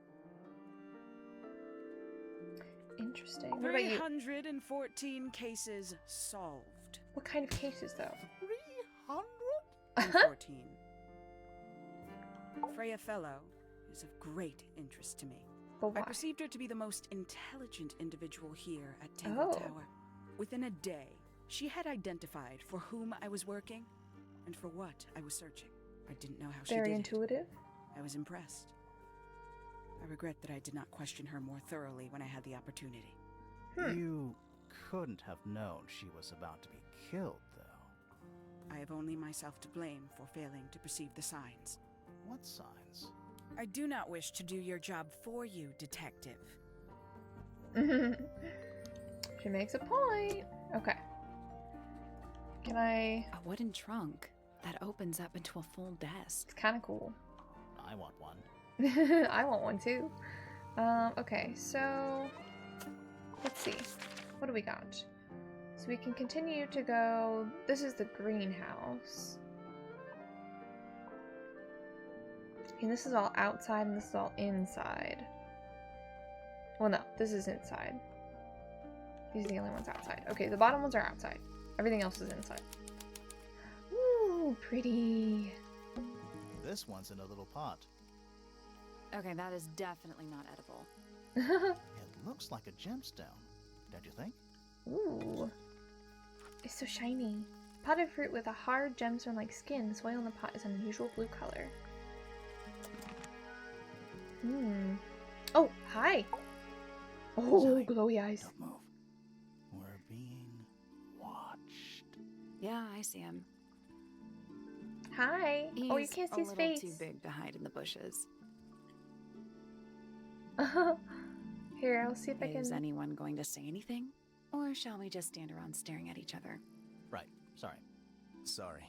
Interesting. What about you? 314 cases solved. What kind of cases, though? 300? 14. Freya Fellow is of great interest to me. But why? I perceived her to be the most intelligent individual here at Tangle Oh. Tower. Within a day, she had identified for whom I was working and for what I was searching. I didn't know how she Very did intuitive. it. I was impressed. I regret that I did not question her more thoroughly when I had the opportunity. You couldn't have known she was about to be killed, though. I have only myself to blame for failing to perceive the signs. What signs? I do not wish to do your job for you, detective. She makes a point. Okay. Can I... A wooden trunk that opens up into a full desk. It's kind of cool. I want one. I want one too. Okay, so... Let's see. What do we got? So we can continue to go... This is the greenhouse. And this is all outside and this is all inside. Well, no, this is inside. These are the only ones outside. Okay, the bottom ones are outside. Everything else is inside. Ooh, pretty. This one's in a little pot. Okay, that is definitely not edible. It looks like a gemstone, don't you think? Ooh. It's so shiny. Potted fruit with a hard gemstone-like skin. The soil in the pot is an unusual blue color. Hmm. Oh, hi. Oh, Sorry, glowy eyes. Don't move. We're being watched. Yeah, I see him. Hi. He's Oh, you can't see his a little face. too big to hide in the bushes. Here, I'll see if I can. Is anyone going to say anything? Or shall we just stand around staring at each other? Right, sorry. Sorry.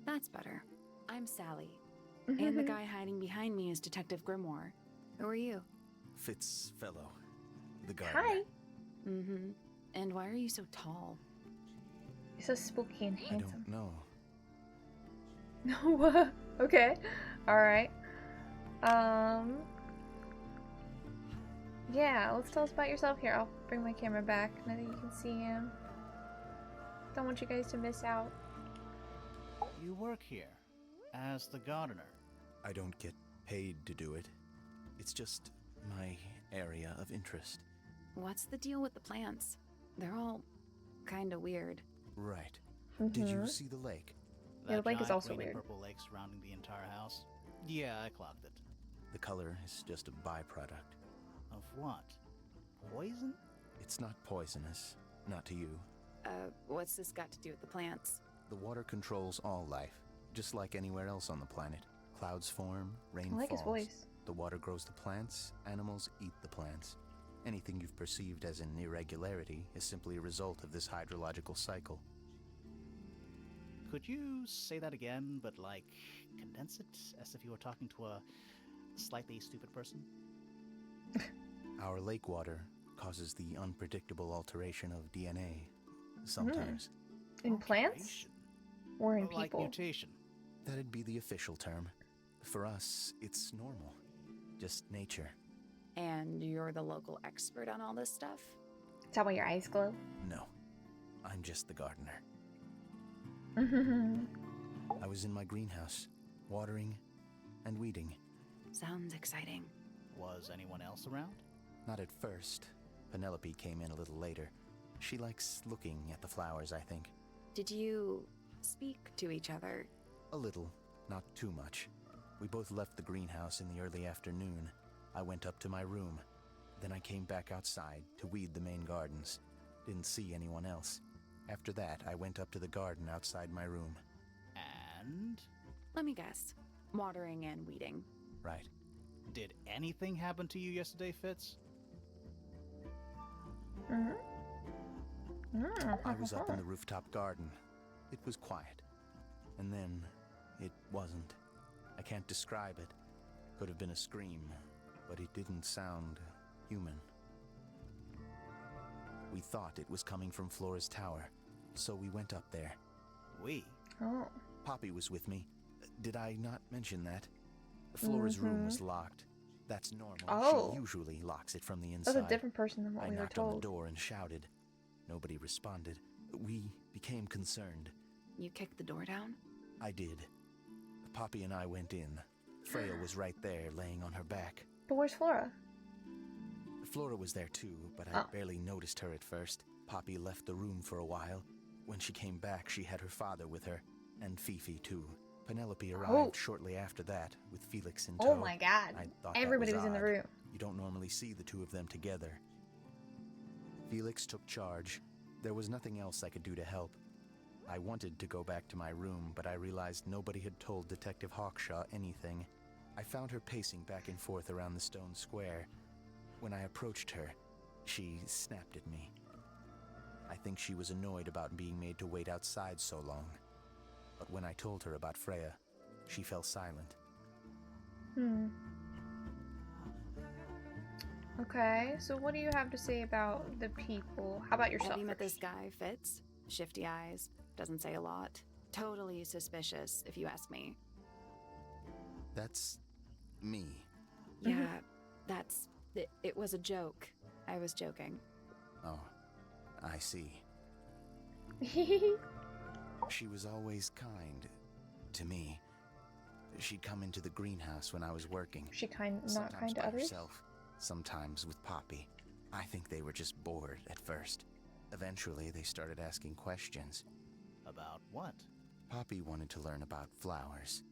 That's better. I'm Sally. And the guy hiding behind me is Detective Grimoire. Who are you? Fitzfellow. The gardener. Hi. Mm-hmm. And why are you so tall? You're so spooky and I handsome. don't know. No. Okay. All right. Yeah, let's tell us about yourself here. I'll bring my camera back now that you can see him. Don't want you guys to miss out. You work here as the gardener. I don't get paid to do it. It's just my area of interest. What's the deal with the plants? They're all kinda weird. Right. Did you see the lake? Yeah, the That lake is giant also green and weird. purple lake surrounding the entire house. Yeah, I clogged it. The color is just a byproduct. Of what? Poison? It's not poisonous. Not to you. What's this got to do with the plants? The water controls all life, just like anywhere else on the planet. Clouds form, rain I like his falls. voice. The water grows the plants, animals eat the plants. Anything you've perceived as an irregularity is simply a result of this hydrological cycle. Could you say that again, but like condense it as if you were talking to a slightly stupid person? Our lake water causes the unpredictable alteration of DNA. Sometimes. In plants Alteration? or in Like people? mutation. That'd be the official term. For us, it's normal. Just nature. And you're the local expert on all this stuff? Is that why your eyes glow? No. I'm just the gardener. Mhm. I was in my greenhouse, watering and weeding. Sounds exciting. Was anyone else around? Not at first. Penelope came in a little later. She likes looking at the flowers, I think. Did you speak to each other? A little, not too much. We both left the greenhouse in the early afternoon. I went up to my room. Then I came back outside to weed the main gardens. Didn't see anyone else. After that, I went up to the garden outside my room. And? Let me guess. Watering and weeding. Right. Did anything happen to you yesterday, Fitz? I was up in the rooftop garden. It was quiet. And then, it wasn't. I can't describe it. Could have been a scream, but it didn't sound human. We thought it was coming from Flora's tower, so we went up there. We? Oh. Poppy was with me. Did I not mention that? Flora's room was locked. That's normal. Oh. She usually locks it from the That's inside. a different person than what I we were knocked on the told. door and shouted. Nobody responded. We became concerned. You kicked the door down? I did. Poppy and I went in. Freya was right there, laying on her back. But where's Flora? Flora was there too, but I Oh. barely noticed her at first. Poppy left the room for a while. When she came back, she had her father with her, and Fifi too. Penelope arrived shortly after that, with Felix in tow. Oh my god. I thought Everybody that was in the odd. room. You don't normally see the two of them together. Felix took charge. There was nothing else I could do to help. I wanted to go back to my room, but I realized nobody had told Detective Hawkshaw anything. I found her pacing back and forth around the stone square. When I approached her, she snapped at me. I think she was annoyed about being made to wait outside so long. But when I told her about Freya, she fell silent. Okay, so what do you have to say about the people? How about yourself? Have you met this first? guy, Fitz? Shifty eyes. Doesn't say a lot. Totally suspicious, if you ask me. That's me. Yeah, that's... It was a joke. I was joking. Oh, I see. She was always kind to me. She'd come into the greenhouse when I was working. She not Sometimes kind to by others? herself, sometimes with Poppy. I think they were just bored at first. Eventually, they started asking questions. About what? Poppy wanted to learn about flowers.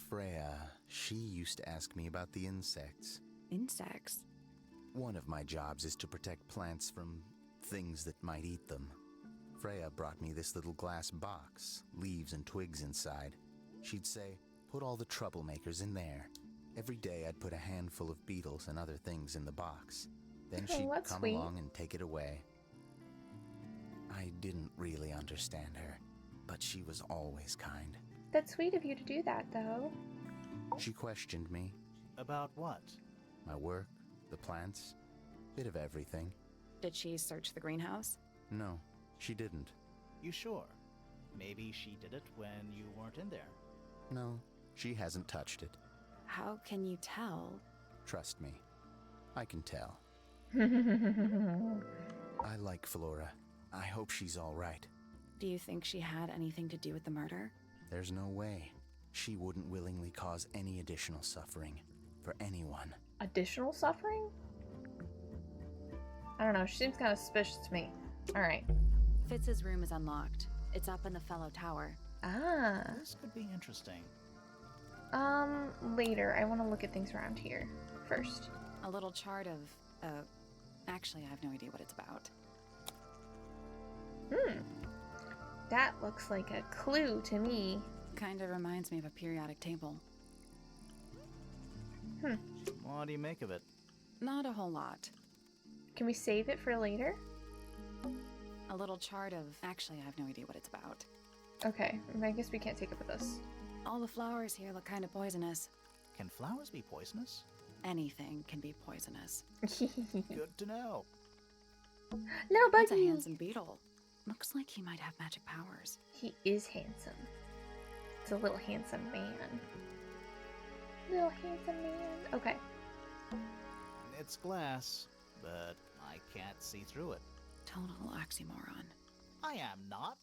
Freya, she used to ask me about the insects. Insects? One of my jobs is to protect plants from things that might eat them. Freya brought me this little glass box, leaves and twigs inside. She'd say, put all the troublemakers in there. Every day I'd put a handful of beetles and other things in the box. Then Oh, she'd that's come sweet. along and take it away. I didn't really understand her, but she was always kind. That's sweet of you to do that, though. She questioned me, About what? my work, the plants, bit of everything. Did she search the greenhouse? No, she didn't. You sure? Maybe she did it when you weren't in there. No, she hasn't touched it. How can you tell? Trust me, I can tell. I like Flora. I hope she's all right. Do you think she had anything to do with the murder? There's no way. She wouldn't willingly cause any additional suffering for anyone. Additional suffering? I don't know. She seems kind of suspicious to me. Alright. Fitz's room is unlocked. It's up in the fellow tower. Ah. This could be interesting. Later. I want to look at things around here first. A little chart of, actually, I have no idea what it's about. That looks like a clue to me. Kinda reminds me of a periodic table. What do you make of it? Not a whole lot. Can we save it for later? A little chart of, actually, I have no idea what it's about. Okay. I guess we can't take it with us. All the flowers here look kinda poisonous. Can flowers be poisonous? Anything can be poisonous. Good to know. Little That's a buggy. handsome beetle. Looks like he might have magic powers. He is handsome. It's a little handsome man. Little handsome man. Okay. It's glass, but I can't see through it. Total oxymoron. I am not.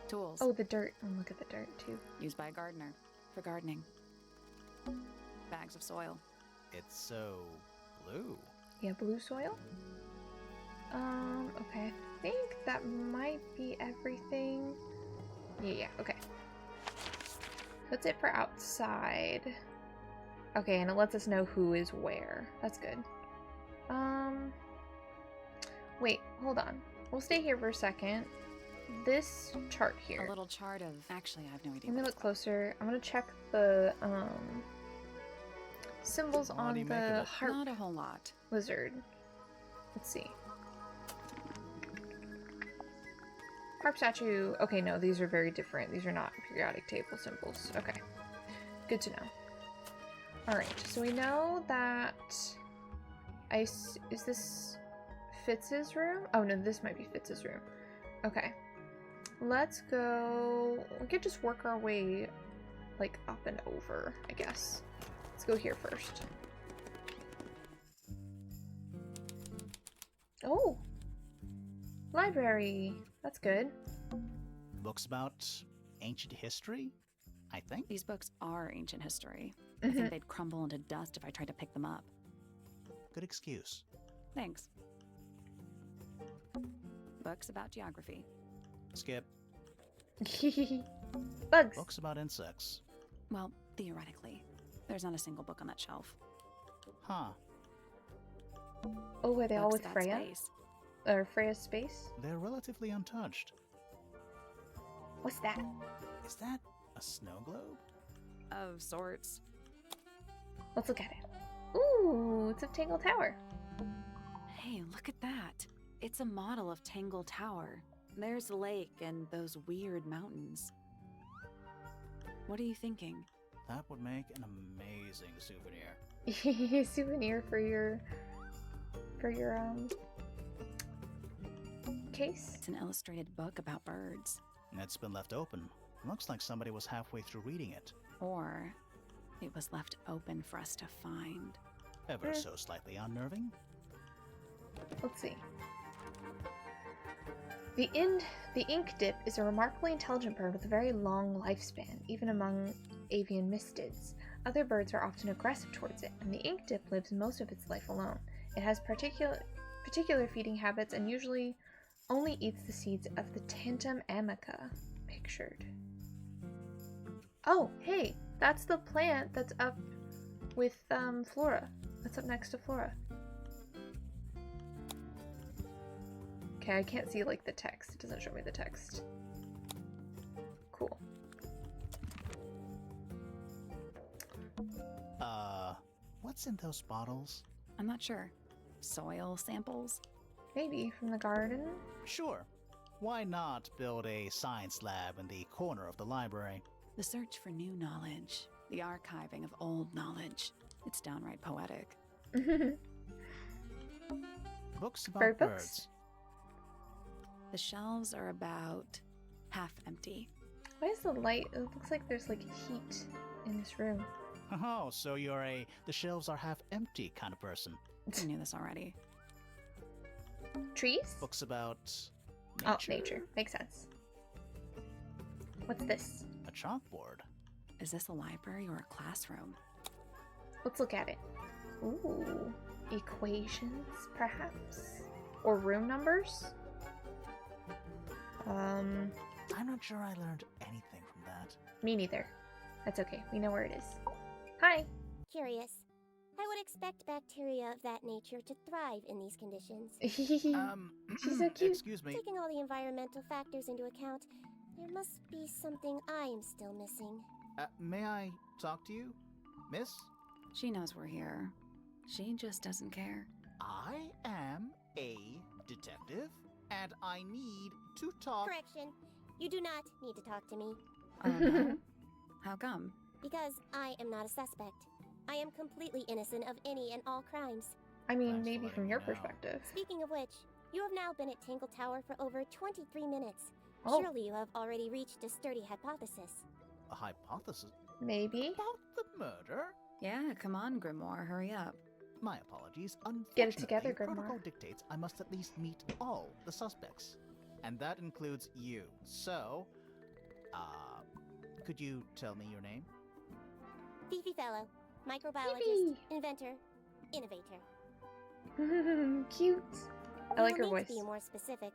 Tools. Oh, the dirt. Oh, look at the dirt, too. Used by a gardener. For gardening. Bags of soil. It's so blue. Yeah, blue soil. Okay. I think that might be everything. Yeah, okay. That's it for outside. Okay, and it lets us know who is where. That's good. Wait, hold on. We'll stay here for a second. This chart here. A little chart of. Actually, I have no idea. Let me what look it's closer. I'm gonna check the symbols What do on you make of the it? heart Not a whole lot. lizard. Let's see. Harp statue. Okay, no, these are very different. These are not periodic table symbols. Okay. Good to know. Alright, so we know that is this Fitz's room? Oh no, this might be Fitz's room. Okay. Let's go. We could just work our way like up and over, I guess. Let's go here first. Oh! Library! That's good. Books about ancient history, I think. These books are ancient history. I think they'd crumble into dust if I tried to pick them up. Good excuse. Thanks. Books about geography. Skip. Bugs! Books about insects. Well, theoretically. There's not a single book on that shelf. Huh. Oh, are they all Books with about Freya? space. Or Freya's space? They're relatively untouched. What's that? Is that a snow globe? Of sorts. Let's look at it. Ooh, it's a Tangle Tower. Hey, look at that. It's a model of Tangle Tower. There's the lake and those weird mountains. What are you thinking? That would make an amazing souvenir. Souvenir for your case? It's an illustrated book about birds. It's been left open. Looks like somebody was halfway through reading it. Or it was left open for us to find. Ever so slightly unnerving. Let's see. The ink dip is a remarkably intelligent bird with a very long lifespan, even among avian mystids. Other birds are often aggressive towards it, and the ink dip lives most of its life alone. It has particular feeding habits and usually only eats the seeds of the Tantum amica pictured. Oh, hey, that's the plant that's up with Flora. That's up next to Flora. Okay, I can't see like the text. It doesn't show me the text. Cool. What's in those bottles? I'm not sure. Soil samples? Maybe from the garden? Sure. Why not build a science lab in the corner of the library? The search for new knowledge. The archiving of old knowledge. It's downright poetic. Books about Bird books? birds. The shelves are about half empty. Why is the light? It looks like there's like heat in this room. Oh, so you're a the shelves are half empty kind of person. I knew this already. Trees? Books about Oh, nature. Makes sense. What's this? A chalkboard. Is this a library or a classroom? Let's look at it. Ooh. Equations, perhaps? Or room numbers? I'm not sure I learned anything from that. Me neither. That's okay. We know where it is. Hi! Curious. I would expect bacteria of that nature to thrive in these conditions. She's so cute. Excuse me. Taking all the environmental factors into account, there must be something I am still missing. May I talk to you, miss? She knows we're here. She just doesn't care. I am a detective, and I need to talk. Correction. You do not need to talk to me, Oh no? How come? because I am not a suspect. I am completely innocent of any and all crimes. I mean, Thanks for maybe letting from me your know. perspective. Speaking of which, you have now been at Tangle Tower for over 23 minutes. Oh. Surely you have already reached a sturdy hypothesis. A hypothesis Maybe. about the murder? Yeah, come on, Grimoire, hurry up. My apologies. Get it together, Unfortunately, protocol Grimoire. dictates I must at least meet all the suspects. And that includes you. So, could you tell me your name? Fifi Fellow, microbiologist, Fifi. inventor, innovator. Cute. I like You her will need voice. to be more specific.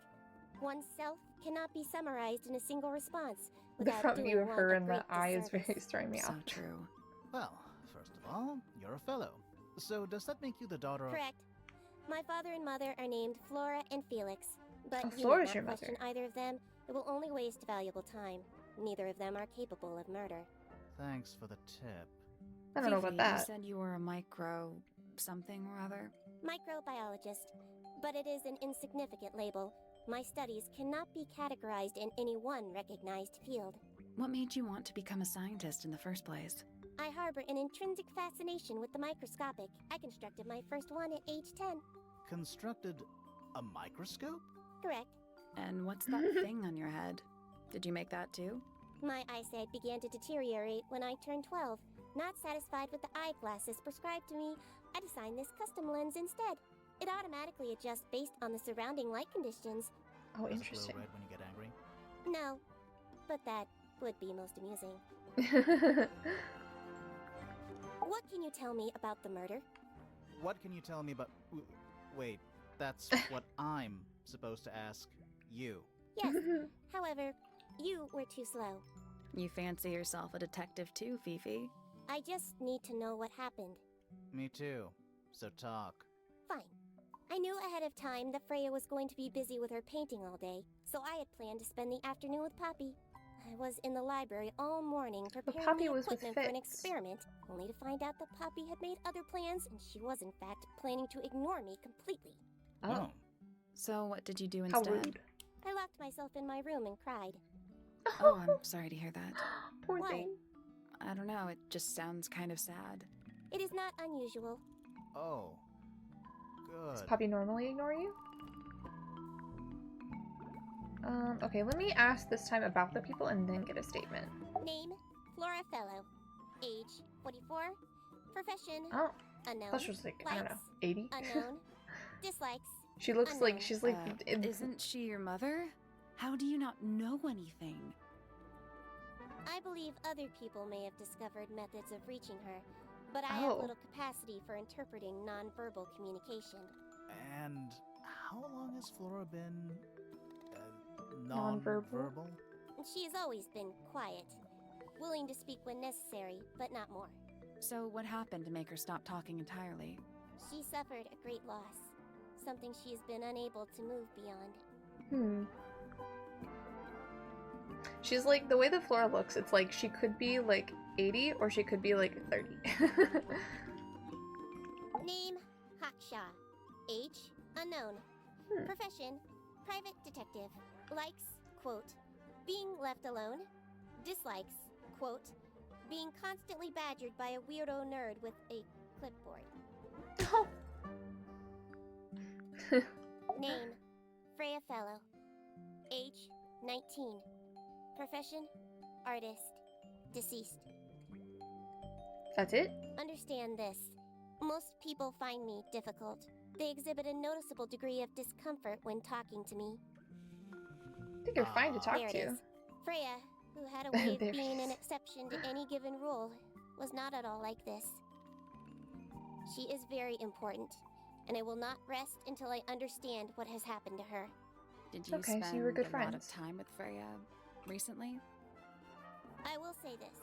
Oneself cannot be summarized in a single response The without front doing view of one her a and the great eye is very disservice. throwing me So off. true. Well, first of all, you're a fellow. So does that make you the daughter of... Correct. My father and mother are named Flora and Felix, but Oh, you Flora's need your not mother. question either of them. It will only waste valuable time. Neither of them are capable of murder. Thanks for the tip. I don't know about Fifi, that. You said you were a micro something or other. Microbiologist, but it is an insignificant label. My studies cannot be categorized in any one recognized field. What made you want to become a scientist in the first place? I harbor an intrinsic fascination with the microscopic. I constructed my first one at age 10. Constructed a microscope? Correct. And what's that thing on your head? Did you make that too? My eyesight began to deteriorate when I turned 12. Not satisfied with the eyeglasses prescribed to me, I designed this custom lens instead. It automatically adjusts based on the surrounding light conditions. Oh, Does it interesting. glow red when you get angry? No, but that would be most amusing. What can you tell me about the murder? What can you tell me about... Wait, that's what I'm supposed to ask you. Yes, however, you were too slow. You fancy yourself a detective too, Fifi? I just need to know what happened. Me too. So talk. Fine. I knew ahead of time that Freya was going to be busy with her painting all day, so I had planned to spend the afternoon with Poppy. I was in the library all morning preparing Poppy the was with equipment for an Fitz. experiment, only to find out that Poppy had made other plans and she was in fact planning to ignore me completely. Oh, So what did you do how instead? rude. I locked myself in my room and cried. Oh, I'm sorry to hear that. Poor Why? thing. I don't know, it just sounds kind of sad. It is not unusual. Oh. Does Good. Poppy normally ignore you? Okay, let me ask this time about the people and then get a statement. Name, Flora Fellow. Age, 44. Profession, Oh, unknown. I thought she was like, I don't know, Likes, 80? Unknown. Dislikes. She looks like, Unknown. she's like, Isn't she your mother? How do you not know anything? I believe other people may have discovered methods of reaching her, but I Oh. have little capacity for interpreting nonverbal communication. And how long has Flora been... Nonverbal? non-verbal? She has always been quiet, willing to speak when necessary, but not more. So what happened to make her stop talking entirely? She suffered a great loss, something she has been unable to move beyond. She's like, the way that Flora looks, it's like she could be like 80 or she could be like 30. Name, Haksha. Age, unknown. Profession, private detective. Likes, quote, being left alone. Dislikes, quote, being constantly badgered by a weirdo nerd with a clipboard. Name, Freya Fellow. Age, 19. Profession, artist. Deceased. That's it? Understand this. Most people find me difficult. They exhibit a noticeable degree of discomfort when talking to me. I think you're fine to talk There it to. is. Freya, who had a way of There it being an is. exception to any given rule, was not at all like this. She is very important, and I will not rest until I understand what has happened to her. Did you Okay, so spend you were good a lot of friends. time with Freya recently? I will say this.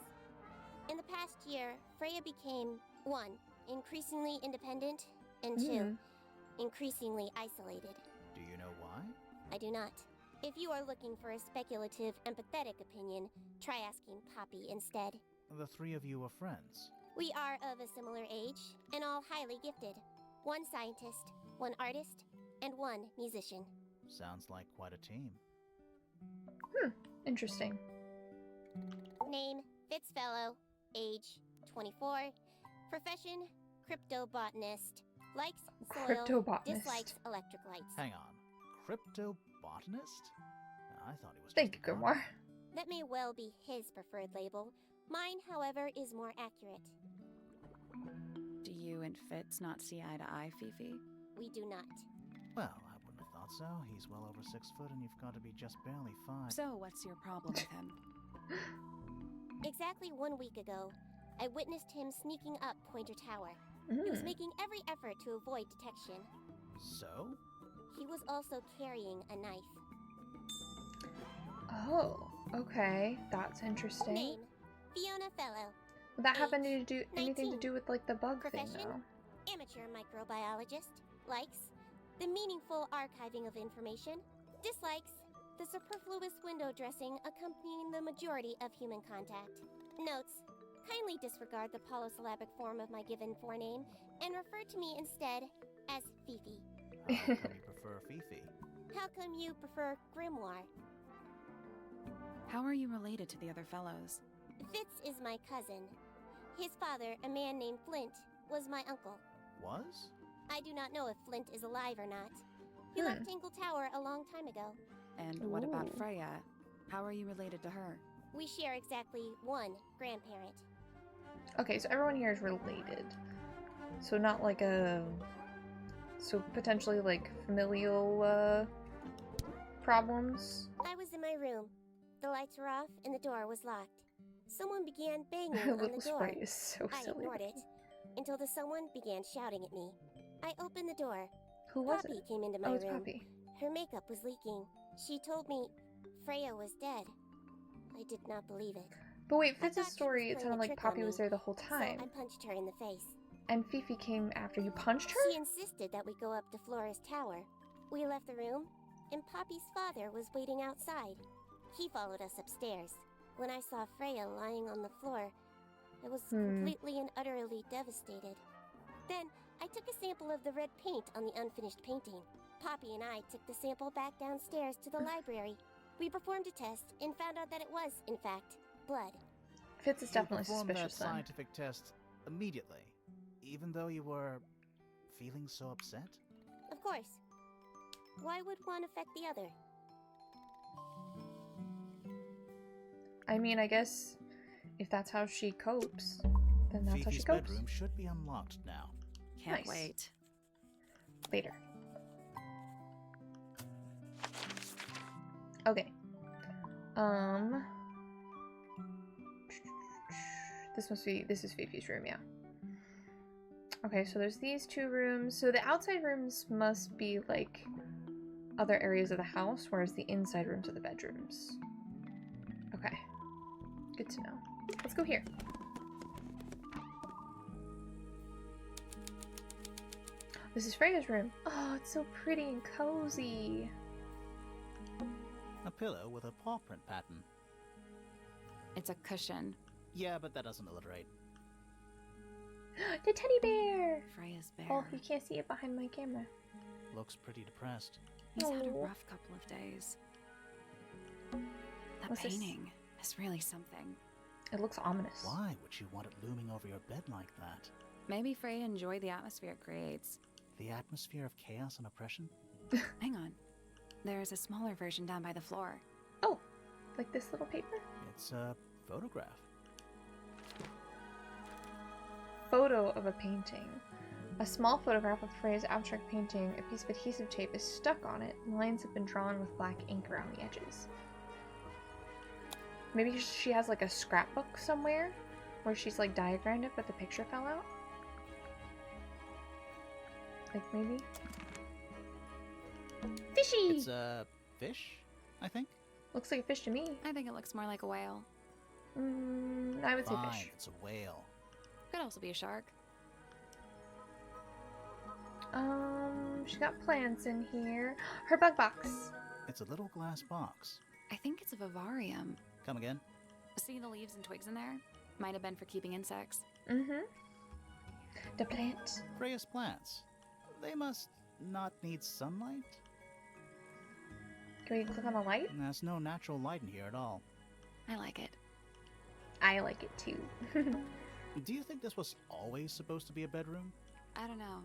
In the past year, Freya became, 1, increasingly independent, and 2, increasingly isolated. Do you know why? I do not. If you are looking for a speculative, empathetic opinion, try asking Poppy instead. The three of you are friends. We are of a similar age, and all highly gifted. 1 scientist, 1 artist, and 1 musician. Sounds like quite a team. Interesting. Name, Fitzfellow. Age, 24. Profession, cryptobotanist. Likes soil, Cryptobotanist. dislikes electric lights. Hang on. Cryptobotanist? I thought he was Thank you, just a gardener. Grimwar. That may well be his preferred label. Mine, however, is more accurate. Do you and Fitz not see eye to eye, Fifi? We do not. Well, I wouldn't have thought so. He's well over 6 foot and you've got to be just barely 5. So what's your problem with him? Exactly 1 week ago, I witnessed him sneaking up Pointer Tower. He was making every effort to avoid detection. So? He was also carrying a knife. Okay, that's interesting. Name: Fiona Fellow. Would that have Age, anything to 19. do with like the bug thing Profession: though? amateur microbiologist. Likes: the meaningful archiving of information. Dislikes: the superfluous window dressing accompanying the majority of human contact. Notes: kindly disregard the polysyllabic form of my given forename and refer to me instead as Fifi. How come you prefer Fifi? How come you prefer Grimoire? How are you related to the other fellows? Fitz is my cousin. His father, a man named Flint, was my uncle. Was? I do not know if Flint is alive or not. He left Tangle Tower a long time ago. And what about Ooh. Freya? How are you related to her? We share exactly one grandparent. Okay, so everyone here is related. So not like a... So potentially like familial problems? I was in my room. The lights were off and the door was locked. Someone began banging on Little the door. Sprite is so I silly. ignored it until the someone began shouting at me. I opened the door. Who was Poppy it? came into my Oh, it's room. Poppy. Her makeup was leaking. She told me Freya was dead. I did not believe it. But wait, I thought Fitz's she story, was it playing sounded a like trick Poppy on was me, there the whole time. So I punched her in the face. And Fifi came after you punched her? She insisted that we go up to Flora's tower. We left the room, and Poppy's father was waiting outside. He followed us upstairs. When I saw Freya lying on the floor, I was completely and utterly devastated. Then, I took a sample of the red paint on the unfinished painting. Poppy and I took the sample back downstairs to the library. We performed a test and found out that it was, in fact, blood. Fitz is definitely You performed that suspicious then. scientific test immediately, even though you were feeling so upset? Of course. Why would one affect the other? I mean, I guess if that's how she copes, then that's how she Fifi's copes. bedroom should be unlocked now. Can't Nice. wait. Later. Okay. This is Fifi's room, yeah. Okay, so there's these two rooms. So the outside rooms must be like other areas of the house, whereas the inside rooms are the bedrooms. Okay. Good to know. Let's go here. This is Freya's room. Oh, it's so pretty and cozy. A pillow with a paw print pattern. It's a cushion. Yeah, but that doesn't alliterate. The teddy bear! Freya's bear. Oh, you can't see it behind my camera. Looks pretty depressed. He's had a Aw. rough couple of days. That What's this? painting is really something. It looks ominous. Why would you want it looming over your bed like that? Maybe Freya enjoyed the atmosphere it creates. The atmosphere of chaos and oppression? Hang on. There's a smaller version down by the floor. Oh, like this little paper? It's a photograph. Photo of a painting. A small photograph of Freya's abstract painting. A piece of adhesive tape is stuck on it. Lines have been drawn with black ink around the edges. Maybe she has like a scrapbook somewhere where she's like diagrammed it, but the picture fell out. Like maybe. Fishy! It's a fish, I think? Looks like a fish to me. I think it looks more like a whale. I would say Fine, fish. it's a whale. Could also be a shark. She got plants in here. Her bug box. It's a little glass box. I think it's a vivarium. Come again? See the leaves and twigs in there? Might have been for keeping insects. The plant. Freya's plants. They must not need sunlight? Can we click on the light? There's no natural light in here at all. I like it. I like it too. Do you think this was always supposed to be a bedroom? I don't know.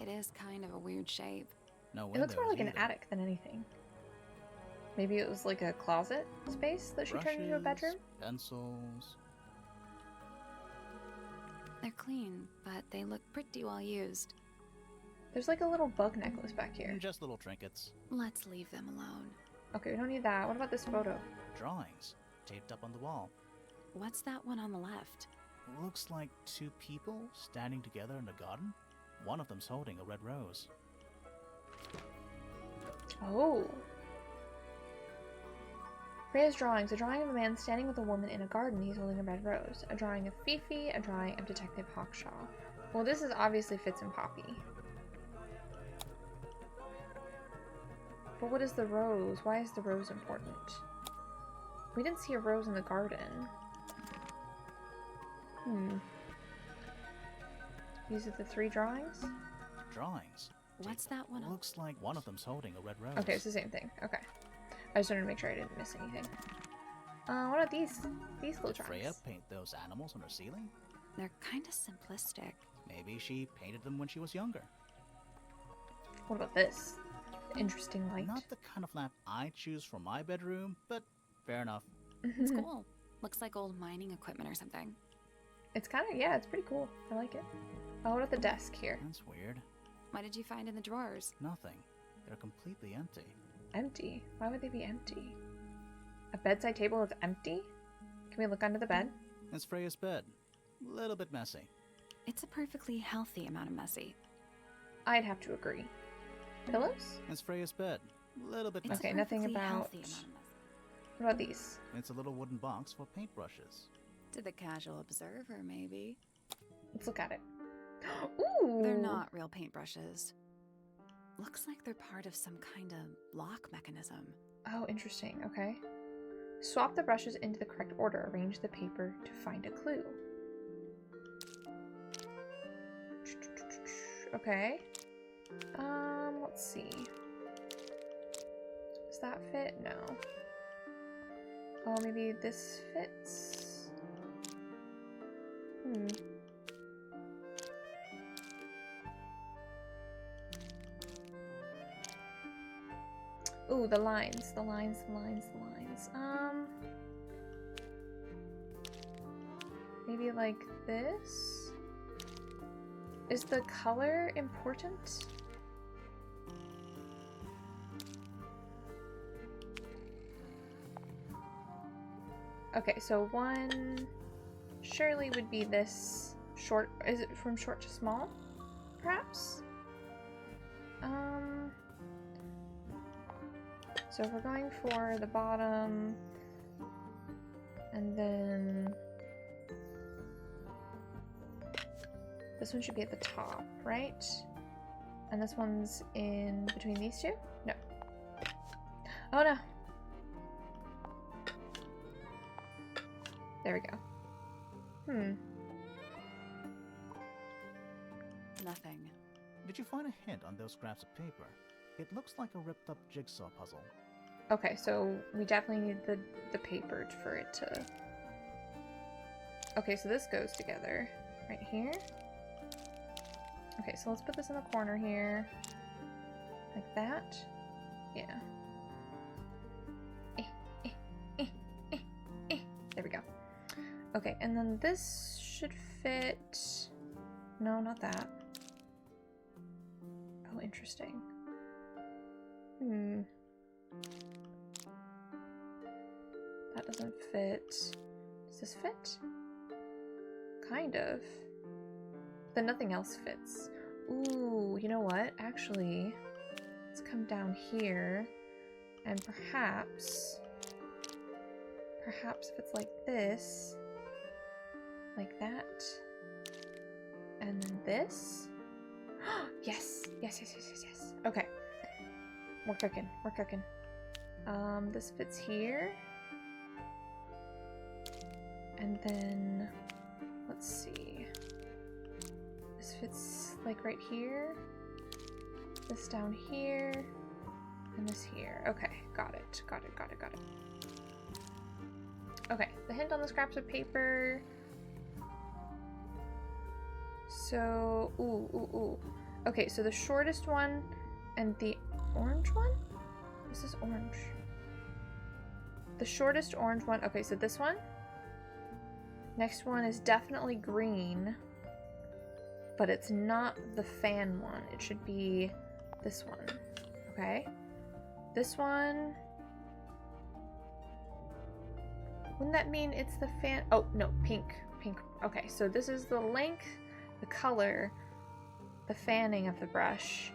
It is kind of a weird shape. No It looks more windows like an either. attic than anything. Maybe it was like a closet space that she turned into a Brushes, bedroom? pencils. They're clean, but they look pretty well used. There's like a little bug necklace back here. Just little trinkets. Let's leave them alone. Okay, we don't need that. What about this photo? Drawings. Taped up on the wall. What's that one on the left? Looks like two people standing together in a garden. One of them's holding a red rose. Oh. Freya's drawings. A drawing of a man standing with a woman in a garden. He's holding a red rose. A drawing of Fifi. A drawing of Detective Hawkshaw. Well, this is obviously Fitz and Poppy. But what is the rose? Why is the rose important? We didn't see a rose in the garden. These are the 3 drawings? Drawings? What's that one? Looks like one of them's holding a red rose. Okay, it's the same thing. Okay. I just wanted to make sure I didn't miss anything. What are these? These little Did Freya drawings. paint those animals on her ceiling? They're kind of simplistic. Maybe she painted them when she was younger. What about this? Interesting light. Not the kind of lamp I choose for my bedroom, but fair enough. It's cool. Looks like old mining equipment or something. It's kind of, yeah, it's pretty cool. I like it. Oh, what about the desk here? That's weird. What did you find in the drawers? Nothing. They're completely empty. Empty? Why would they be empty? A bedside table is empty? Can we look under the bed? It's Freya's bed. A little bit messy. It's a perfectly healthy amount of messy. I'd have to agree. Pillows? It's Freya's bed. A little bit It's messy. Okay, a nothing perfectly about- healthy amount of messy. What about these? It's a little wooden box for paintbrushes. To the casual observer, maybe. Let's look at it. Ooh! They're not real paintbrushes. Looks like they're part of some kind of lock mechanism. Oh, interesting. Okay. Swap the brushes into the correct order. Arrange the paper to find a clue. Okay. Let's see. Does that fit? No. Oh, maybe this fits? Ooh, the lines. The lines, the lines, the lines. Maybe like this? Is the color important? Okay, so one surely would be this short. Is it from short to small? Perhaps? So if we're going for the bottom, and then this one should be at the top, right? And this one's in between these two? No. Oh no. There we go. Nothing. Did you find a hint on those scraps of paper? It looks like a ripped up jigsaw puzzle. Okay, so we definitely need the paper for it to... Okay, so this goes together right here. Okay, so let's put this in the corner here. Like that. Yeah. There we go. Okay, and then this should fit... No, not that. Oh, interesting. That doesn't fit. Does this fit? Kind of. Then nothing else fits. Ooh, you know what? Actually, let's come down here and perhaps if it's like this, like that, and then this. Yes, yes, yes, yes, yes, yes. Okay. We're cooking. We're cooking. This fits here. And then, let's see. This fits like right here. This down here. And this here. Okay, got it. Got it, got it, got it. Okay, the hint on the scraps of paper. So, ooh. Okay, so the shortest one and the orange one? This is orange. The shortest orange one. Okay, so this one. Next one is definitely green, but it's not the fan one. It should be this one. Okay. This one. Wouldn't that mean it's the fan? Oh, no, pink. Pink. Okay, so this is the length, the color, the fanning of the brush,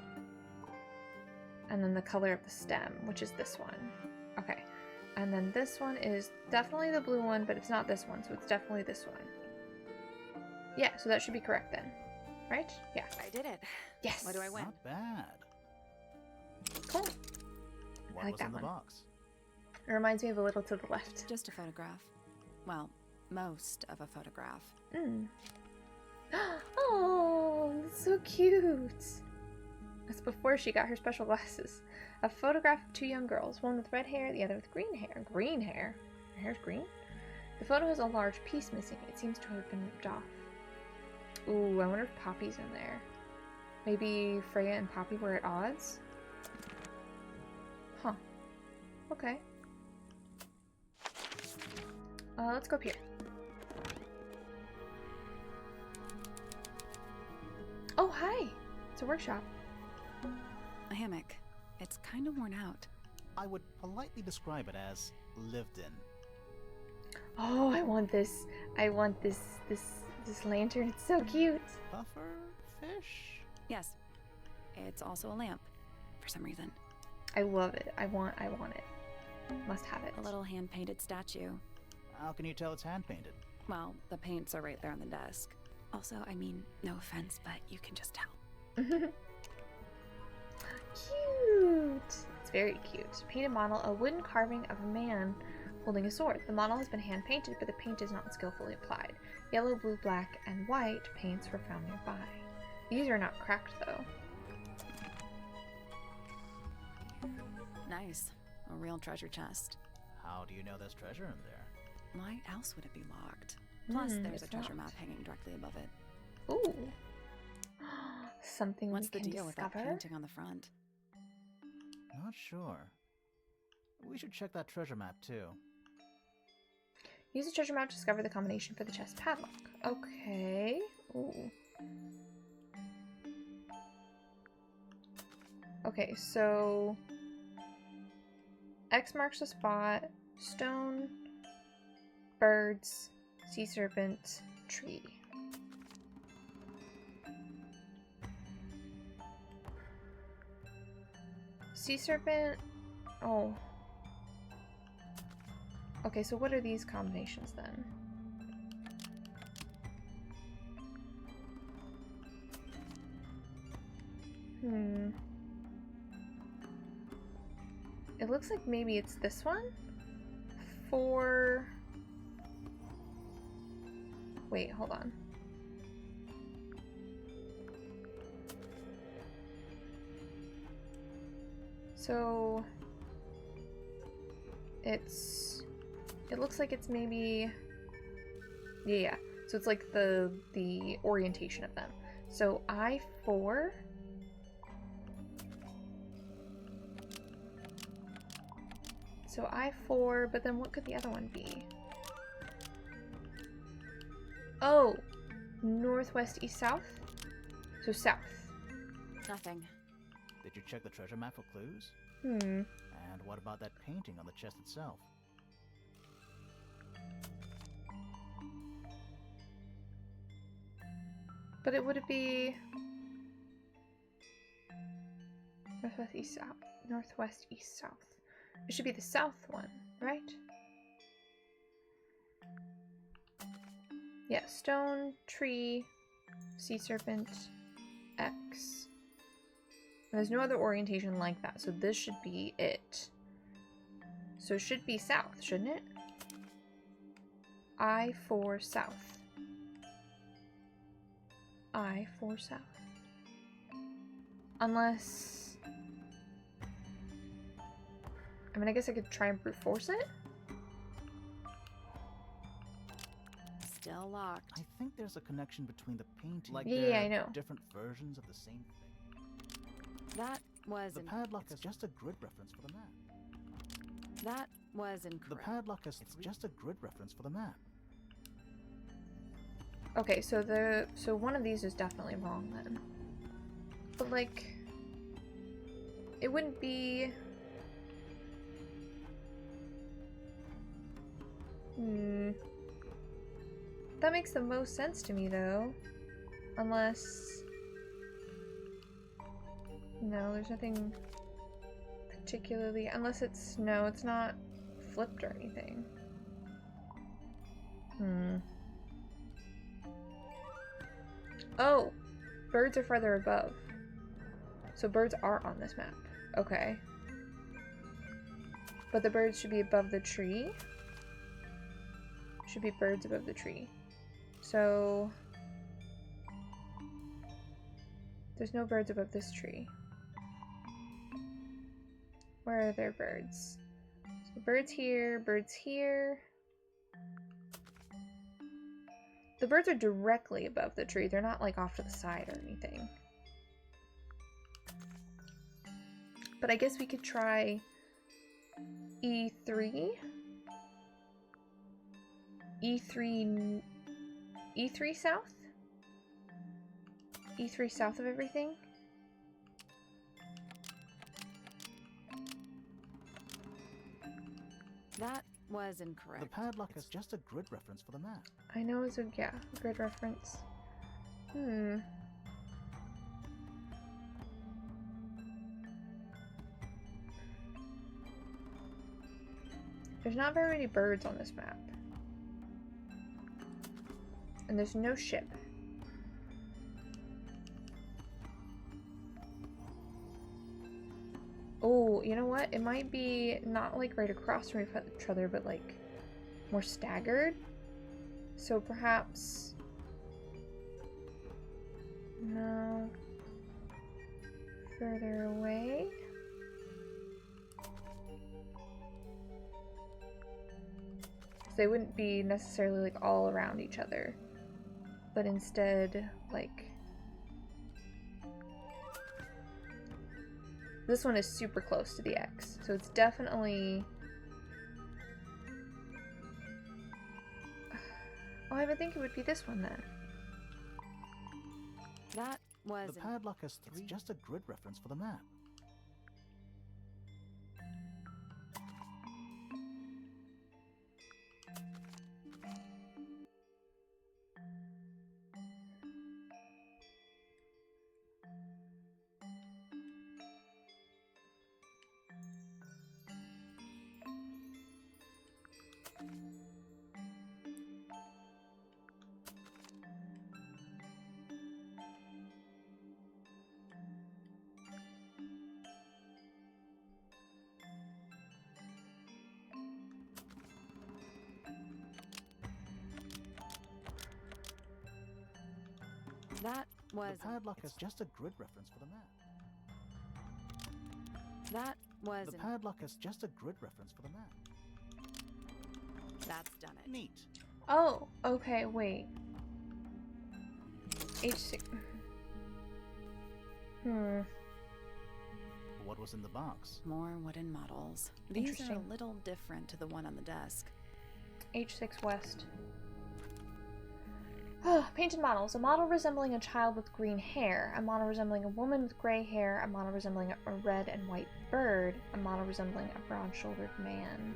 and then the color of the stem, which is this one. Okay. And then this one is definitely the blue one, but it's not this one, so it's definitely this one. Yeah, so that should be correct then. Right? Yeah. I did it. Yes! What do I win? Not bad. Cool. What like was that in the one. box? It reminds me of a little to the left. Just a photograph. Well, most of a photograph. Mm. Oh, that's so cute. That's before she got her special glasses. A photograph of two young girls, one with red hair, the other with green hair. Green hair? Her hair's green? The photo has a large piece missing. It seems to have been ripped off. Ooh, I wonder if Poppy's in there. Maybe Freya and Poppy were at odds? Huh. Okay. Let's go up here. Oh, hi! It's a workshop. A hammock. It's kind of worn out. I would politely describe it as lived in. Oh, I want this. I want this lantern. It's so cute. Puffer fish? Yes. It's also a lamp, for some reason. I love it. I want it. Must have it. A little hand-painted statue. How can you tell it's hand painted? Well, the paints are right there on the desk. Also, I mean, no offense, but you can just tell. Cute. It's very cute. Painted model, a wooden carving of a man holding a sword. The model has been hand painted, but the paint is not skillfully applied. Yellow, blue, black, and white paints were found nearby. These are not cracked though. Nice. A real treasure chest. How do you know there's treasure in there? Why else would it be locked? Plus, there's a it's treasure not. map hanging directly above it. Ooh. Something What's we the can deal with that discover. painting on the front? Not sure. We should check that treasure map too. Use the treasure map to discover the combination for the chest padlock. Okay. Ooh. Okay, so X marks the spot. Stone, birds, sea serpent, tree. Sea serpent. Oh. Okay, so what are these combinations then? It looks like maybe it's this one? For... Wait, hold on. So... It looks like it's maybe... Yeah. So it's like the orientation of them. So I4... So I4, but then what could the other one be? Oh! Northwest, east, south? So south. Nothing. Did you check the treasure map for clues? Hmm. And what about that painting on the chest itself? But it would be... Northwest, east, south. Northwest, east, south. It should be the south one, right? Yeah, stone, tree, sea serpent, X. There's no other orientation like that, so this should be it. So it should be south, shouldn't it? I4 south. I4 south. Unless... I mean, I guess I could try and brute force it? Still locked. I think there's a connection between the painting. Like Yeah, they're I know. different versions of the same thing. That was The padlock is just a grid reference for the map. That was The incorrect. padlock is just a grid reference for the map. Okay, so one of these is definitely wrong then. But like, it wouldn't be... That makes the most sense to me though. Unless... No, there's nothing particularly... Unless it's... No, it's not flipped or anything. Oh! Birds are farther above. So birds are on this map. Okay. But the birds should be above the tree. Should be birds above the tree. So... there's no birds above this tree. Where are there birds? So birds here, birds here. The birds are directly above the tree. They're not like off to the side or anything. But I guess we could try E3. E3 south? E3 south of everything? That was incorrect. The padlock is just a grid reference for the map. I know it's a, yeah, grid reference. There's not very many birds on this map. And there's no ship. Oh, you know what? It might be not like right across from each other, but like more staggered. So perhaps... no. Further away. So they wouldn't be necessarily like all around each other, but instead like this one is super close to the X, so it's definitely... oh, I would think it would be this one then. That was The padlock is it's just a grid reference for the map. That was The padlock is just a grid reference for the map. that was The padlock is just a grid reference for the map. that's done it. Neat. Oh, okay, wait. H6... What was in the box? More wooden models. These are a Interesting. little different to the one on the desk. H6 West. Painted models. A model resembling a child with green hair. A model resembling a woman with gray hair. A model resembling a red and white bird. A model resembling a broad-shouldered man.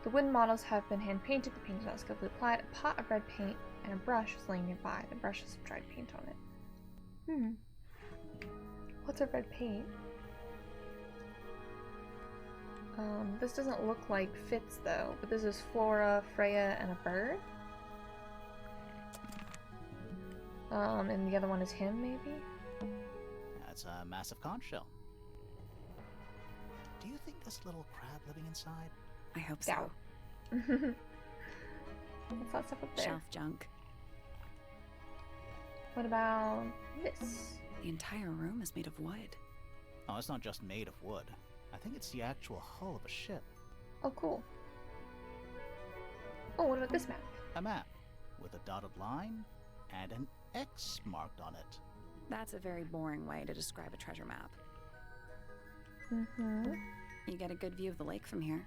The wooden models have been hand-painted. The paint is not skillfully applied. A pot of red paint and a brush is laying nearby. The brush has some dried paint on it. What's a red paint? This doesn't look like Fitz though, but this is Flora, Freya, and a bird. And the other one is him, maybe? That's a massive conch shell. Do you think there's a little crab living inside? I hope so. Doubt. What's that stuff up there? Shelf junk. What about this? The entire room is made of wood. Oh, it's not just made of wood. I think it's the actual hull of a ship. Oh, cool. Oh, what about this map? A map with a dotted line and an X marked on it. That's a very boring way to describe a treasure map. You get a good view of the lake from here.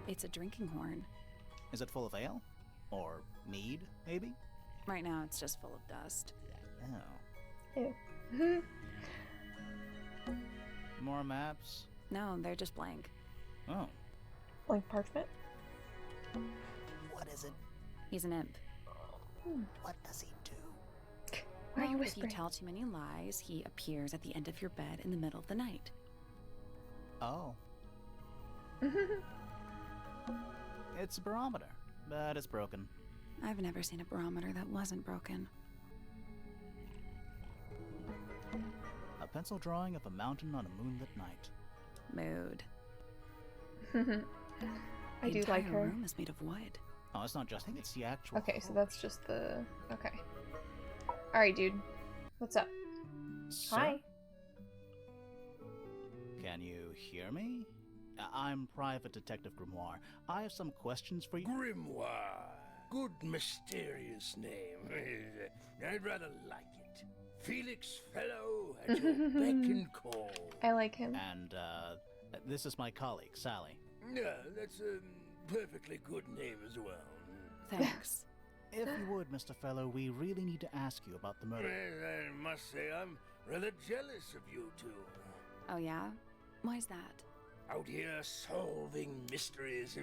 It's a drinking horn. Is it full of ale? Or mead, maybe? Right now, it's just full of dust. Oh. Ew. More maps? No, they're just blank. Oh. Like parchment? What is it? He's an imp. What does he do? Why are you Well, if you whispering? tell too many lies, he appears at the end of your bed in the middle of the night. Oh. It's a barometer, but it's broken. I've never seen a barometer that wasn't broken. A pencil drawing of a mountain on a moonlit night. Mood. I do like The her. entire room is made of wood. Oh, it's not just. I think it's the actual. Okay, so that's just the... Okay. Alright, dude. What's up? Sir? Hi. Can you hear me? I'm Private Detective Grimoire. I have some questions for you. Grimoire. Good mysterious name. I'd rather like it. Felix Fellow at your beck and call. I like him. And, this is my colleague, Sally. Yeah, that's a perfectly good name as well. Thanks. If you would, Mr. Fellow, we really need to ask you about the murder. I must say I'm rather jealous of you two. Oh yeah? Why's that? Out here solving mysteries,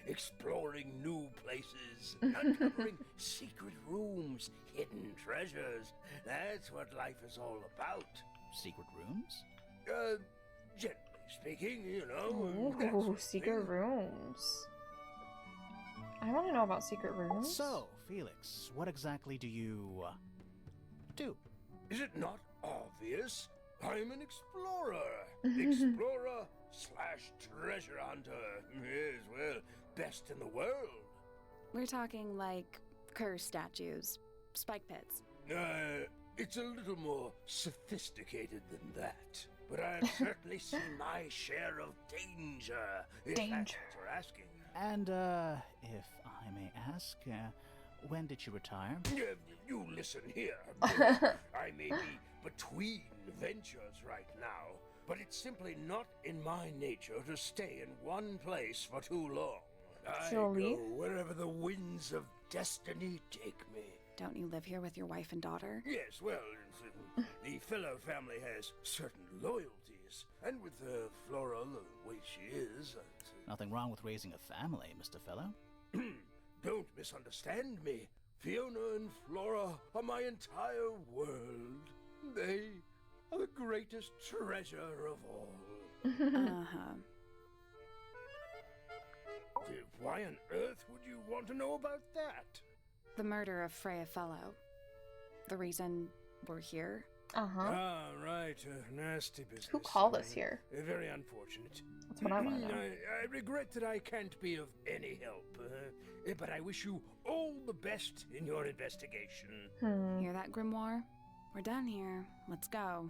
exploring new places, uncovering secret rooms, hidden treasures. That's what life is all about. Secret rooms? Generally speaking, you know. that Ooh, sort of secret thing. rooms. I want to know about secret rooms. So, Felix, what exactly do you, do? Is it not obvious? I'm an explorer. Explorer / treasure hunter. Yes, well, best in the world. We're talking like curse statues, spike pits. It's a little more sophisticated than that. But I've certainly seen my share of danger, if that's Danger. what you're asking. And, if I may ask, when did you retire? You listen here. I may be between ventures right now, but it's simply not in my nature to stay in one place for too long. I So leave? go wherever the winds of destiny take me. Don't you live here with your wife and daughter? Yes, well, the fellow family has certain loyalties, and with Flora the way she is, Nothing wrong with raising a family, Mr. Fellow. don't misunderstand me. Fiona and Flora are my entire world. They are the greatest treasure of all. Uh-huh. Why on earth would you want to know about that? The murder of Freya Fellow. The reason we're here. Uh-huh. Ah, right. Nasty business. Who called us here? Very unfortunate. That's what I want to know. I regret that I can't be of any help, but I wish you all the best in your investigation. Hear that, Grimoire? We're done here. Let's go.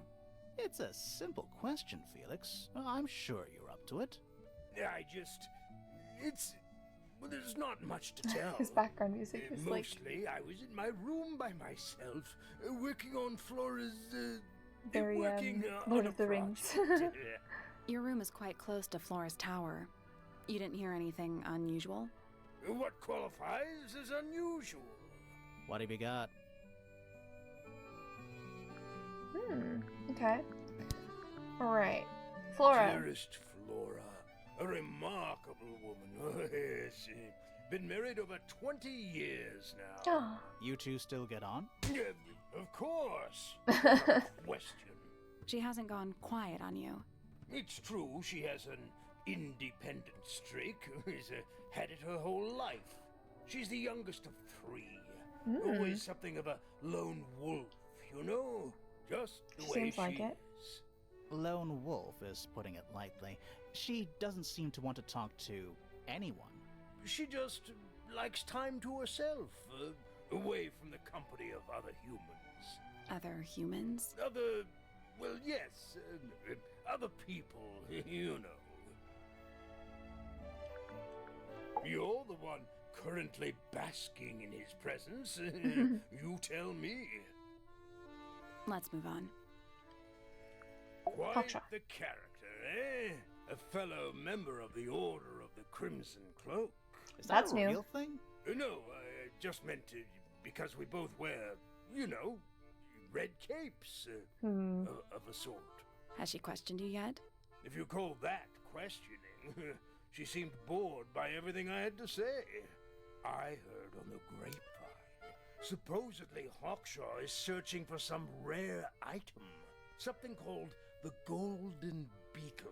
It's a simple question, Felix. I'm sure you're up to it. Well, there's not much to tell. His background music is like Mostly, I was in my room by myself, working on Flora's, very working Lord on a of the Rings. project. Your room is quite close to Flora's tower. You didn't hear anything unusual? What qualifies as unusual? What have you got? Okay. Alright. Flora. Dearest Flora, a remarkable woman. Oh, yes. Been married over 20 years now. Oh. You two still get on? Of course. No question. She hasn't gone quiet on you. It's true she has an independent streak. She's had it her whole life. She's the youngest of 3. Always something of a lone wolf, you know? Just the way Seems she like it. is. Lone wolf is putting it lightly. She doesn't seem to want to talk to anyone. She just likes time to herself, away from the company of other humans. Other humans? Well, yes, other people, you know. You're the one currently basking in his presence. You tell me. Let's move on. Quite Hawkshaw. the character, eh? A fellow member of the Order of the Crimson Cloak. Is That's that a new. real thing? No, I just meant to, because we both wear, you know, red capes of a sort. Has she questioned you yet? If you call that questioning, she seemed bored by everything I had to say. I heard on the grapevine. Supposedly Hawkshaw is searching for some rare item. Something called the Golden Beetle.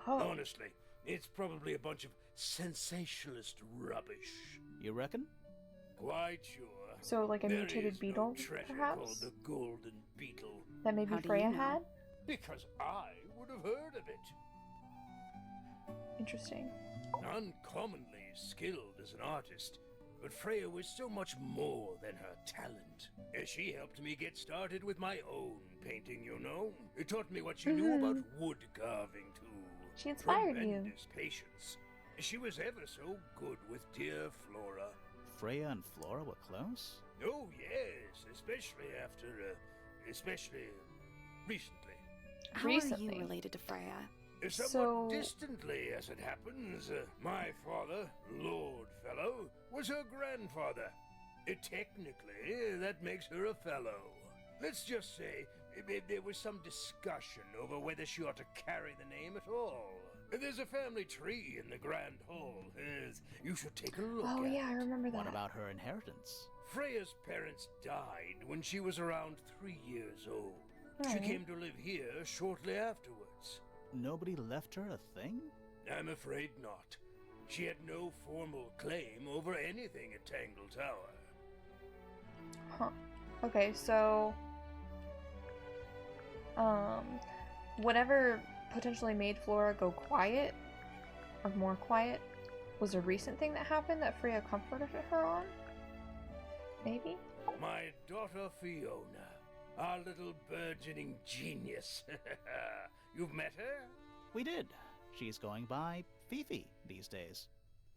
Oh. Honestly, it's probably a bunch of sensationalist rubbish. You reckon? Quite sure. So, like a There mutated is beetle, no treasure perhaps? called the Golden Beetle. That maybe How do Freya you know? had? Because I would have heard of it. Interesting. Uncommonly skilled as an artist, but Freya was so much more than her talent. She helped me get started with my own painting, you know. It taught me what she knew about wood carving, too. She inspired you. Tremendous patience. She was ever so good with dear Flora. Freya and Flora were close? Oh, yes, especially recently. How are Recently. you related to Freya? Somewhat So- distantly, as it happens. My father, Lord Fellow, was her grandfather. Technically, that makes her a fellow. Let's just say there was some discussion over whether she ought to carry the name at all. There's a family tree in the Grand Hall. You should take a look Oh, at yeah, I it. remember that. What about her inheritance? Freya's parents died when she was around 3 years old. She Alright. came to live here shortly afterwards. Nobody left her a thing? I'm afraid not. She had no formal claim over anything at Tangle Tower. Huh. Okay, so... whatever potentially made Flora go quiet, or more quiet, was a recent thing that happened that Freya comforted her on? Maybe? My daughter Fiona, our little burgeoning genius. You've met her? We did. She's going by Fifi these days.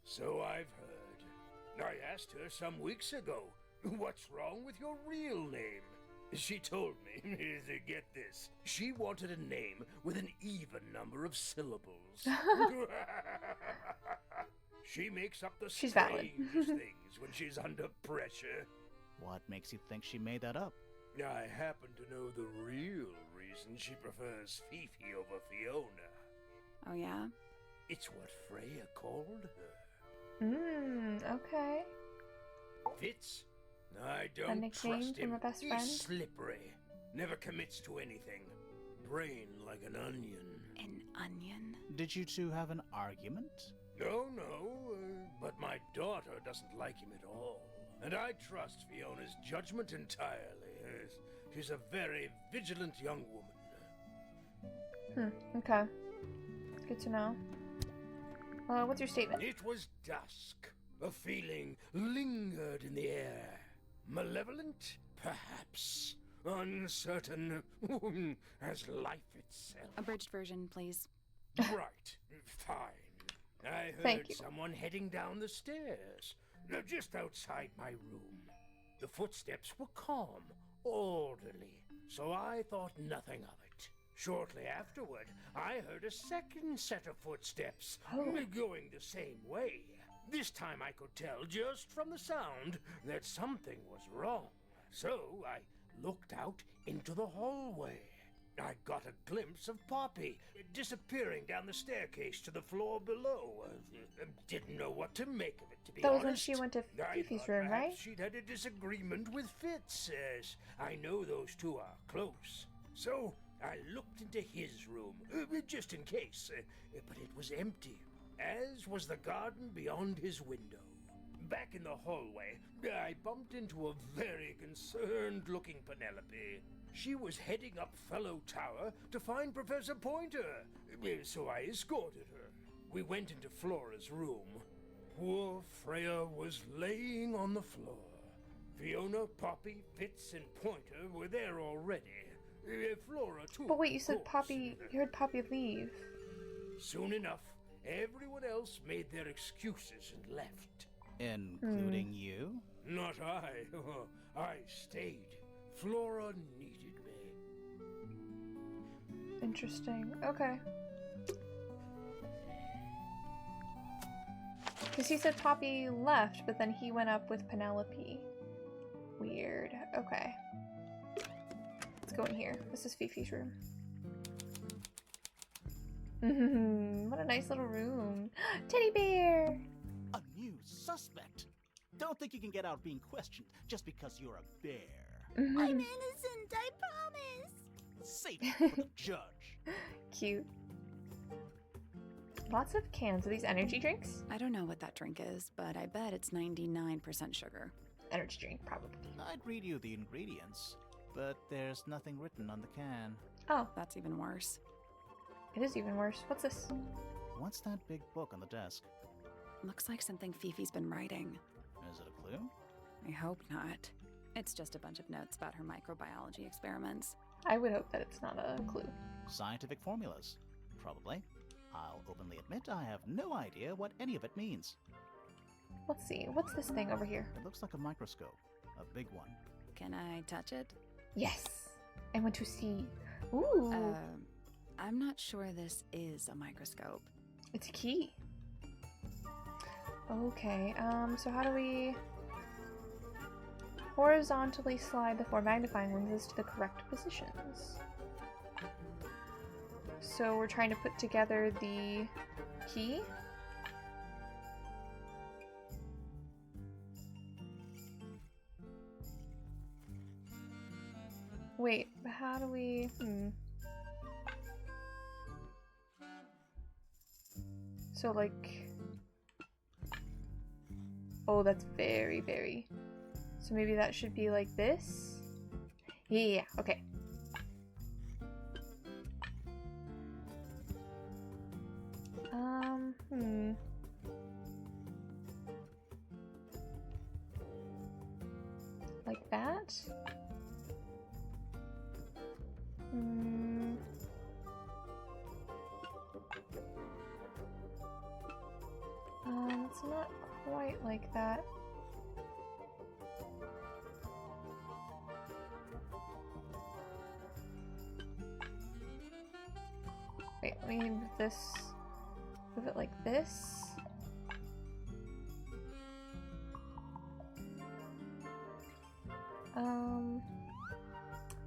So I've heard. I asked her some weeks ago, what's wrong with your real name? She told me, get this, she wanted a name with an even number of syllables. She makes up the She's valid. strangest things when she's under pressure. What makes you think she made that up? I happen to know the real reason she prefers Fifi over Fiona. Oh, yeah? It's what Freya called her. Okay. Fitz? I A don't nickname trust from him. a best He's friend? slippery. Never commits to anything. Brain like an onion. An onion? Did you two have an argument? No, but my daughter doesn't like him at all. And I trust Fiona's judgment entirely. She's a very vigilant young woman. Okay. Good to know. What's your statement? It was dusk. A feeling lingered in the air. Malevolent? Perhaps. Uncertain as life itself. Abridged version, please. Right. Fine. I Thank heard you. someone heading down the stairs, just outside my room. The footsteps were calm, orderly, so I thought nothing of it. Shortly afterward, I heard a second set of footsteps, going the same way. This time I could tell just from the sound that something was wrong. So I looked out into the hallway. I got a glimpse of Poppy disappearing down the staircase to the floor below. Didn't know what to make of it, to be That was honest. when she went to I Fifi's thought room, perhaps right? she'd had a disagreement with Fitz, as I know those two are close. So I looked into his room, just in case, but it was empty, as was the garden beyond his window. Back in the hallway, I bumped into a very concerned-looking Penelope. She was heading up Fellow Tower to find Professor Pointer, so I escorted her. We went into Flora's room. Poor Freya was laying on the floor. Fiona, Poppy, Fitz, and Pointer were there already. Flora, too. But wait, you of said course. Poppy... You heard Poppy leave. Soon enough, everyone else made their excuses and left. Including you? Not I. I stayed. Flora needed me. Interesting. Okay. Because he said Poppy left, but then he went up with Penelope. Weird. Okay. Let's go in here. This is Fifi's room. What a nice little room. Teddy bear! A new suspect! Don't think you can get out being questioned just because you're a bear. I'm innocent, I promise! Safe for the judge. Cute. Lots of cans. Are these energy drinks? I don't know what that drink is, but I bet it's 99% sugar. Energy drink, probably. I'd read you the ingredients, but there's nothing written on the can. Oh, That's even worse. it is even worse. What's this? What's that big book on the desk? Looks like something Fifi's been writing. Is it a clue? I hope not. It's just a bunch of notes about her microbiology experiments. I would hope that it's not a clue. Scientific formulas. Probably. I'll openly admit I have no idea what any of it means. Let's see. What's this thing over here? It looks like a microscope. A big one. Can I touch it? Yes. I want to see. Ooh. I'm not sure this is a microscope. It's a key. Okay, so how do we horizontally slide the 4 magnifying lenses to the correct positions? So we're trying to put together the key. Wait, how do we... So like... Oh, that's very, very... So maybe that should be like this? Yeah, okay. Like that? It's not quite like that. Wait, let me move this. Move it like this.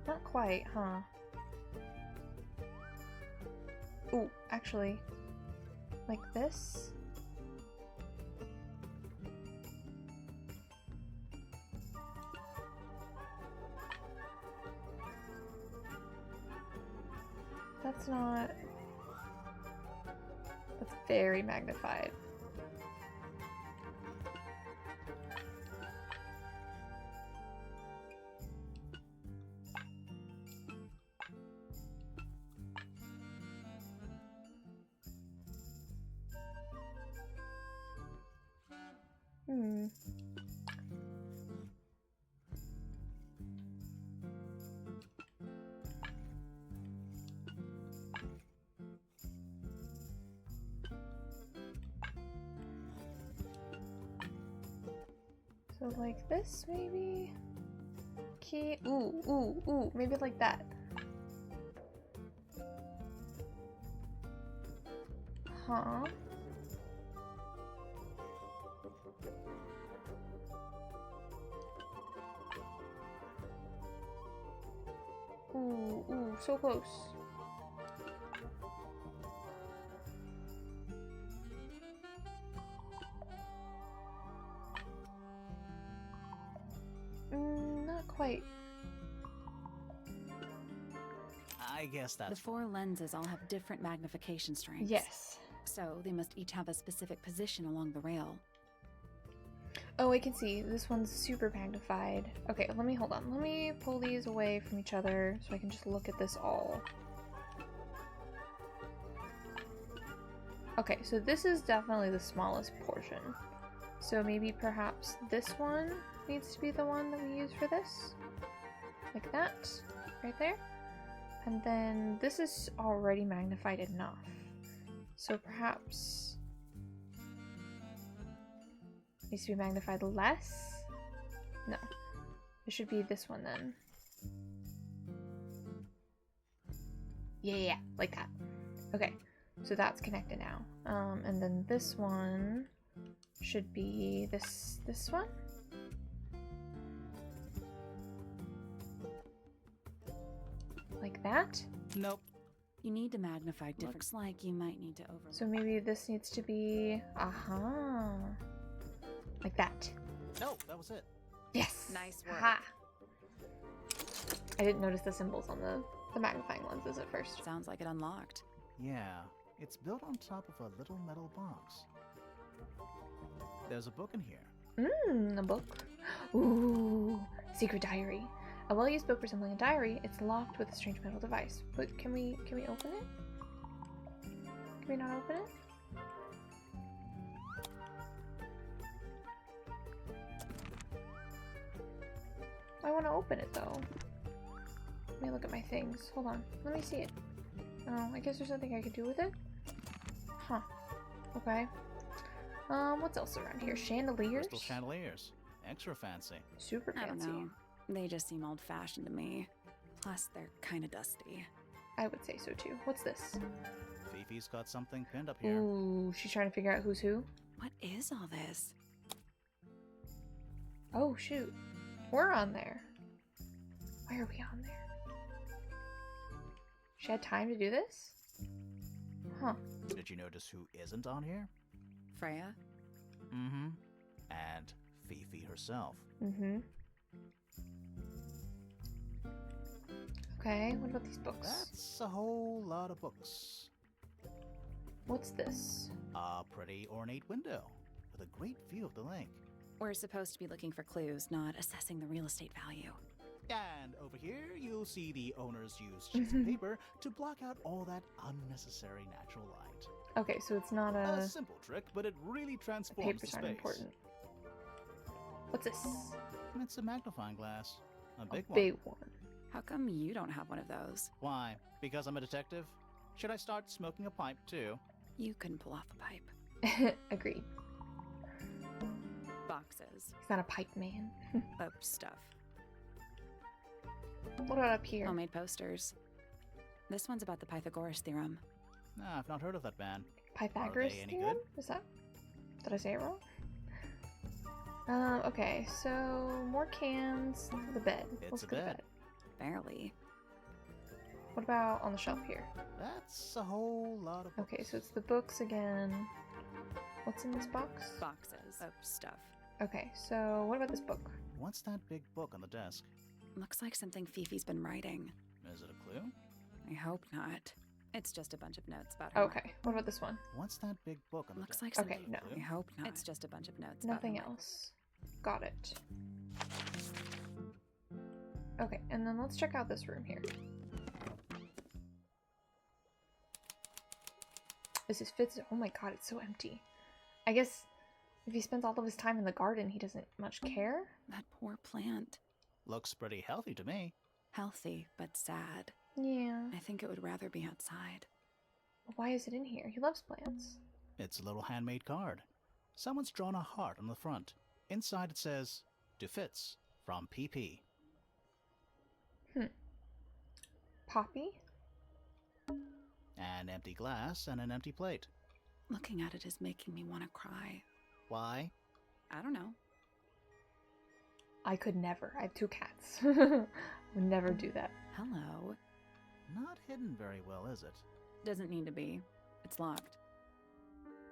Not quite, huh? Ooh, actually, like this. That's not... That's very magnified. So like this, maybe? Key. Ooh. Maybe like that. Huh? Ooh, so close. Not quite. I guess that's... The 4 lenses all have different magnification strengths. Yes. So they must each have a specific position along the rail. Oh, I can see. This one's super magnified. Okay, hold on. Let me pull these away from each other so I can just look at this all. Okay, so this is definitely the smallest portion. So maybe perhaps this one needs to be the one that we use for this. Like that, right there. And then this is already magnified enough. So perhaps needs to be magnified less? No. It should be this one then. Yeah, like that. Okay, so that's connected now. And then this one should be this one? Like that? Nope. You need to magnify different. Looks like you might need to overlap. So maybe this needs to be... Aha! Like that. No, that was it. Yes! Nice work. Aha! I didn't notice the symbols on the magnifying lenses at first. Sounds like it unlocked. Yeah, It's built on top of a little metal box. There's a book in here. A book. Ooh, secret diary. A well-used book resembling a diary. It's locked with a strange metal device. But can we open it? Can we not open it? I want to open it though. Let me look at my things. Hold on. Let me see it. Oh, I guess there's something I could do with it? Huh. Okay. What's else around here? Chandeliers? Crystal chandeliers. Extra fancy. Super I fancy. don't know. They just seem old-fashioned to me. Plus, they're kind of dusty. I would say so too. What's this? Fifi's got something pinned up here. Ooh, she's trying to figure out who's who. What is all this? Oh, shoot. We're on there. Why are we on there? She had time to do this? Huh. Did you notice who isn't on here? Freya? Mm-hmm. And Fifi herself. Mm-hmm. Okay, what about these books? That's a whole lot of books. What's this? A pretty ornate window with a great view of the lake. We're supposed to be looking for clues, not assessing the real estate value. And over here, you'll see the owners use sheets of paper to block out all that unnecessary natural light. Okay, so it's not A a... simple trick, but it really transforms the papers space. aren't important. What's this? It's a magnifying glass. A big one. Big one. How come you don't have one of those? Why? Because I'm a detective? Should I start smoking a pipe too? You couldn't pull off a pipe. Agreed. Boxes. He's not a pipe man. Of stuff. What about up here? Homemade posters. This one's about the Pythagoras theorem. Nah, I've not heard of that band. Pythagoras Are they any theorem? good? Is that... Did I say it wrong? Okay, so more cans. The bed. It's Let's a go to bed. bed. Barely. What about on the shelf here? That's a whole lot of books. Okay, so it's the books again. What's in this box? Boxes of stuff. Okay, so what about this book? What's that big book on the desk? Looks like something Fifi's been writing. Is it a clue? I hope not. It's just a bunch of notes about her. Okay, what about this one? What's that big book on the Looks desk? like Okay, something. no. I hope not. It's just a bunch of notes. Nothing about her. else. Got it. Okay, and then let's check out this room here. This is Fitz. Oh my god, it's so empty. I guess if he spends all of his time in the garden, he doesn't much care. That poor plant. Looks pretty healthy to me. Healthy, but sad. Yeah. I think it would rather be outside. Why is it in here? He loves plants. It's a little handmade card. Someone's drawn a heart on the front. Inside it says, "To Fitz, from PP." Poppy? An empty glass and an empty plate. Looking at it is making me want to cry. Why? I don't know. I could never. I have 2 cats. Would never do that. Hello. Not hidden very well, is it? Doesn't need to be. It's locked.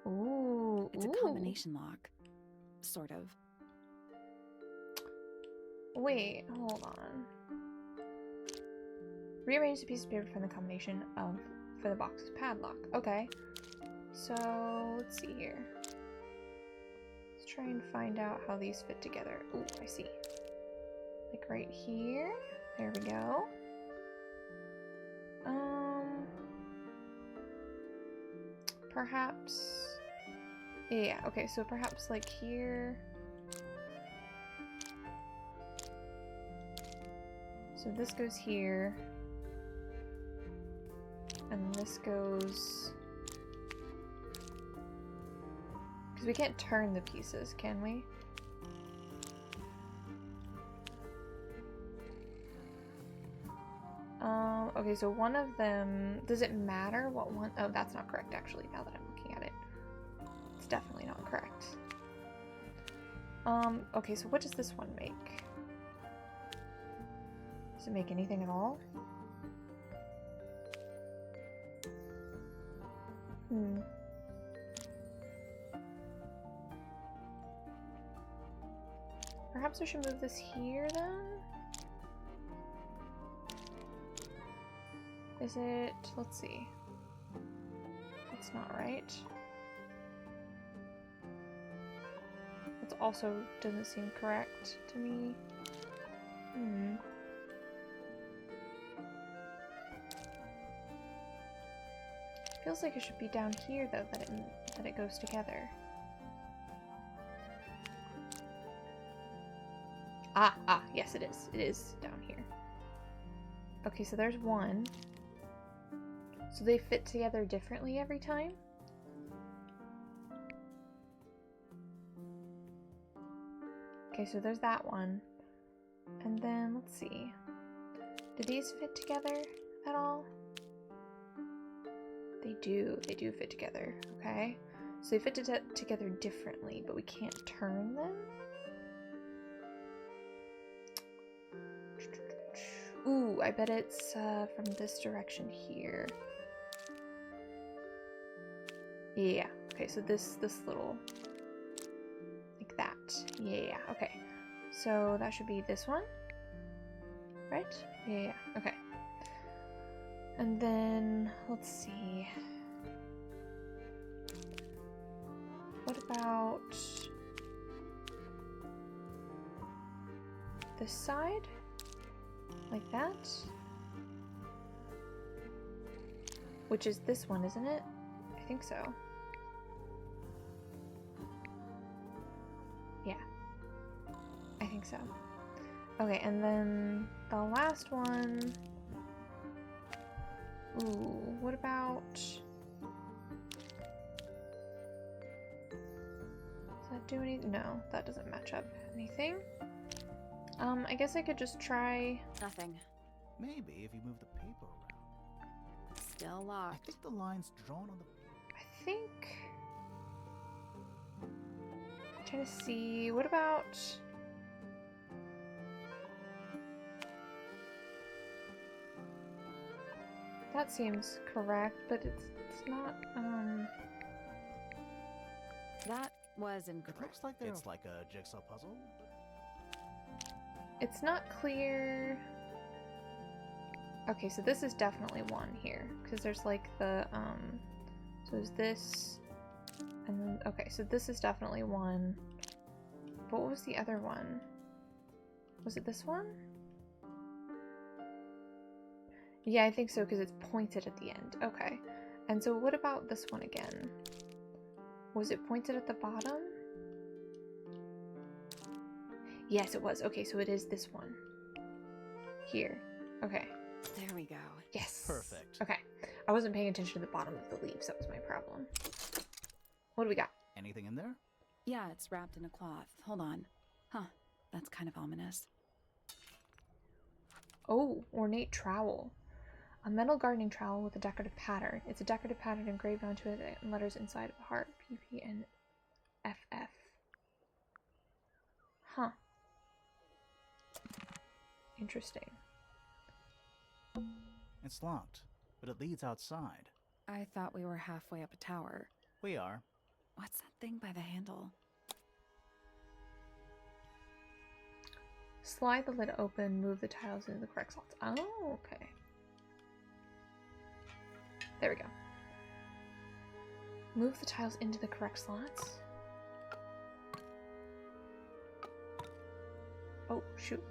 Ooh. It's a combination lock. Sort of. Wait, hold on. Rearrange the pieces of paper from the combination of for the box's padlock. Okay. So let's see here. Let's try and find out how these fit together. Ooh, I see. Like right here. There we go. Perhaps. Yeah, okay, so perhaps like here. So this goes here. And this goes... Because we can't turn the pieces, can we? Okay, so one of them... Does it matter what one... Oh, that's not correct, actually, now that I'm looking at it. It's definitely not correct. Okay, so what does this one make? Does it make anything at all? Perhaps I should move this here, then? Is it... Let's see. That's not right. That also doesn't seem correct to me. Feels like it should be down here though, that it goes together. Yes it is. It is down here. Okay, so there's one. So they fit together differently every time? Okay, so there's that one. And then, let's see. Do these fit together at all? They do fit together, okay? So they fit together differently, but we can't turn them? Ooh, I bet it's from this direction here. Yeah, okay, so this little, like that. Yeah, okay. So that should be this one, right? Yeah, okay. And then, let's see. What about this side? Like that? Which is this one, isn't it? I think so. Yeah. I think so. Okay, and then the last one... Ooh, what about... Does that do anything? No, that doesn't match up anything. I guess I could just try... Nothing. Maybe if you move the paper around. Still I locked. think the line's drawn on the... I think... I'm trying to see... What about... That seems correct, but it's not, That was It incorrect. looks like it's like a jigsaw puzzle. it's not clear. Okay, so this is definitely one here, because there's like the, so there's this, and then, okay, so this is definitely one. But what was the other one? Was it this one? Yeah, I think so, because it's pointed at the end. Okay. And so what about this one again? Was it pointed at the bottom? Yes, it was. Okay, so it is this one. Here. Okay. There we go. Yes. Perfect. Okay. I wasn't paying attention to the bottom of the leaves. That was my problem. What do we got? Anything in there? Yeah, it's wrapped in a cloth. Hold on. Huh. That's kind of ominous. Oh, ornate trowel. A metal gardening trowel with a decorative pattern. It's a decorative pattern engraved onto it and letters inside of a heart. PP and FF. Huh. Interesting. It's locked, but it leads outside. I thought we were halfway up a tower. We are. What's that thing by the handle? Slide the lid open, move the tiles into the correct slots. Oh, okay. There we go. Move the tiles into the correct slots. Oh, shoot.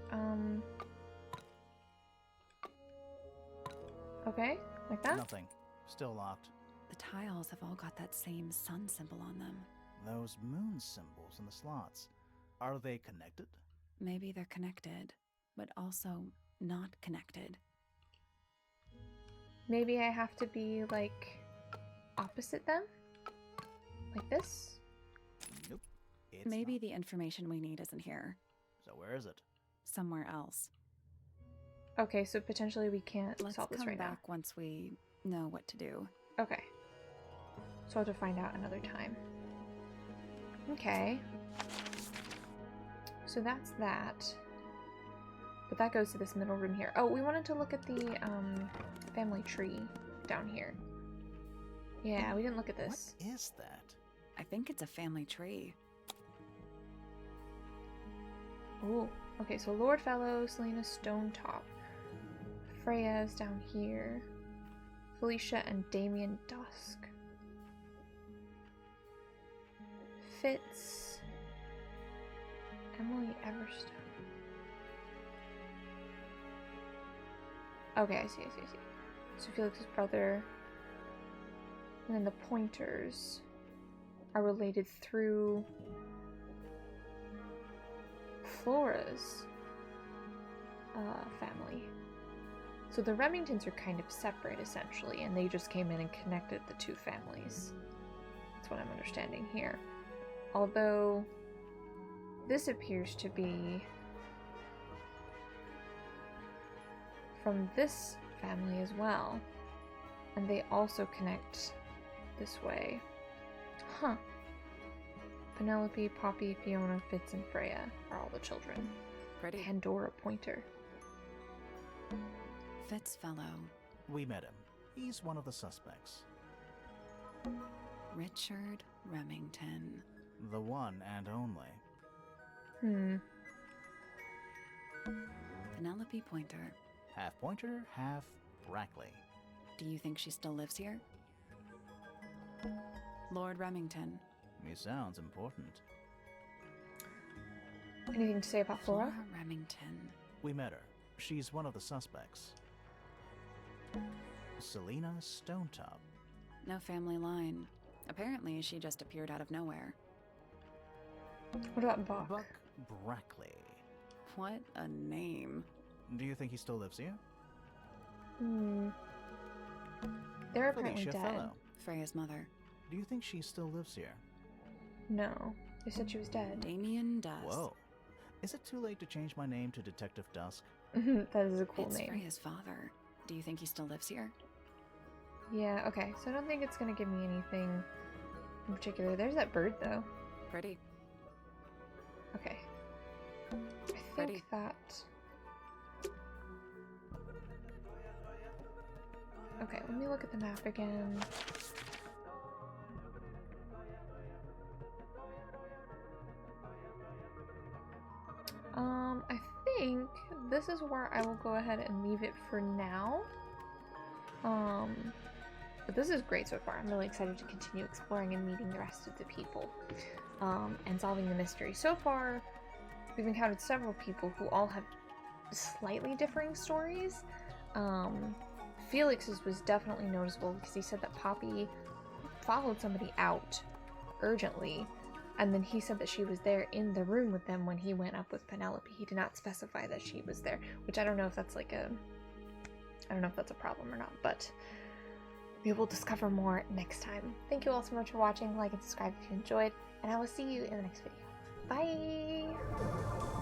Okay, like that? Nothing. Still locked. The tiles have all got that same sun symbol on them. Those moon symbols in the slots. Are they connected? Maybe they're connected, but also not connected. Maybe I have to be, like, opposite them? Like this? Nope. It's Maybe not. the information we need isn't here. So where is it? Somewhere else. Okay, so potentially we can't Let's solve this come right back once we know what to do. now. Okay. So I'll have to find out another time. Okay. So that's that. But that goes to this middle room here. Oh, we wanted to look at the family tree down here. Yeah, we didn't look at this. What is that? I think it's a family tree. Oh, okay, so Lord Fellow, Selena Stonetop. Freya is down here. Felicia and Damien Dusk. Fitz, Emily Everstone. Okay, I see. So Felix's brother, and then the Pointers are related through Flora's family. So the Remingtons are kind of separate, essentially, and they just came in and connected the two families. That's what I'm understanding here. Although, this appears to be from this family as well. And they also connect this way. Huh. Penelope, Poppy, Fiona, Fitz, and Freya are all the children. Pretty. Pandora Pointer. Fitzfellow. We met him. He's one of the suspects. Richard Remington. The one and only. Penelope Pointer. Half Pointer, half Brackley. Do you think she still lives here? Lord Remington. He sounds important. Anything to say about Flora? Remington. We met her. She's one of the suspects. Selena Stonetop. No family line. Apparently, she just appeared out of nowhere. What about Buck? Buck Brackley. What a name. Do you think he still lives here? They're apparently Felicia dead. Fellow. Freya's mother. Do you think she still lives here? No. They said she was dead. Damien Dusk. Whoa. Is it too late to change my name to Detective Dusk? That is a cool It's name. Freya's father. Do you think he still lives here? Yeah, okay. So I don't think it's going to give me anything in particular. There's that bird, though. Pretty. Okay. I think Pretty. that... Okay, let me look at the map again. I think this is where I will go ahead and leave it for now. But this is great so far. I'm really excited to continue exploring and meeting the rest of the people, and solving the mystery. So far, we've encountered several people who all have slightly differing stories. Felix's was definitely noticeable because he said that Poppy followed somebody out urgently, and then he said that she was there in the room with them when he went up with Penelope. He did not specify that she was there, which I don't know if that's like a... I don't know if that's a problem or not, but we will discover more next time. Thank you all so much for watching. Like and subscribe if you enjoyed, and I will see you in the next video. Bye!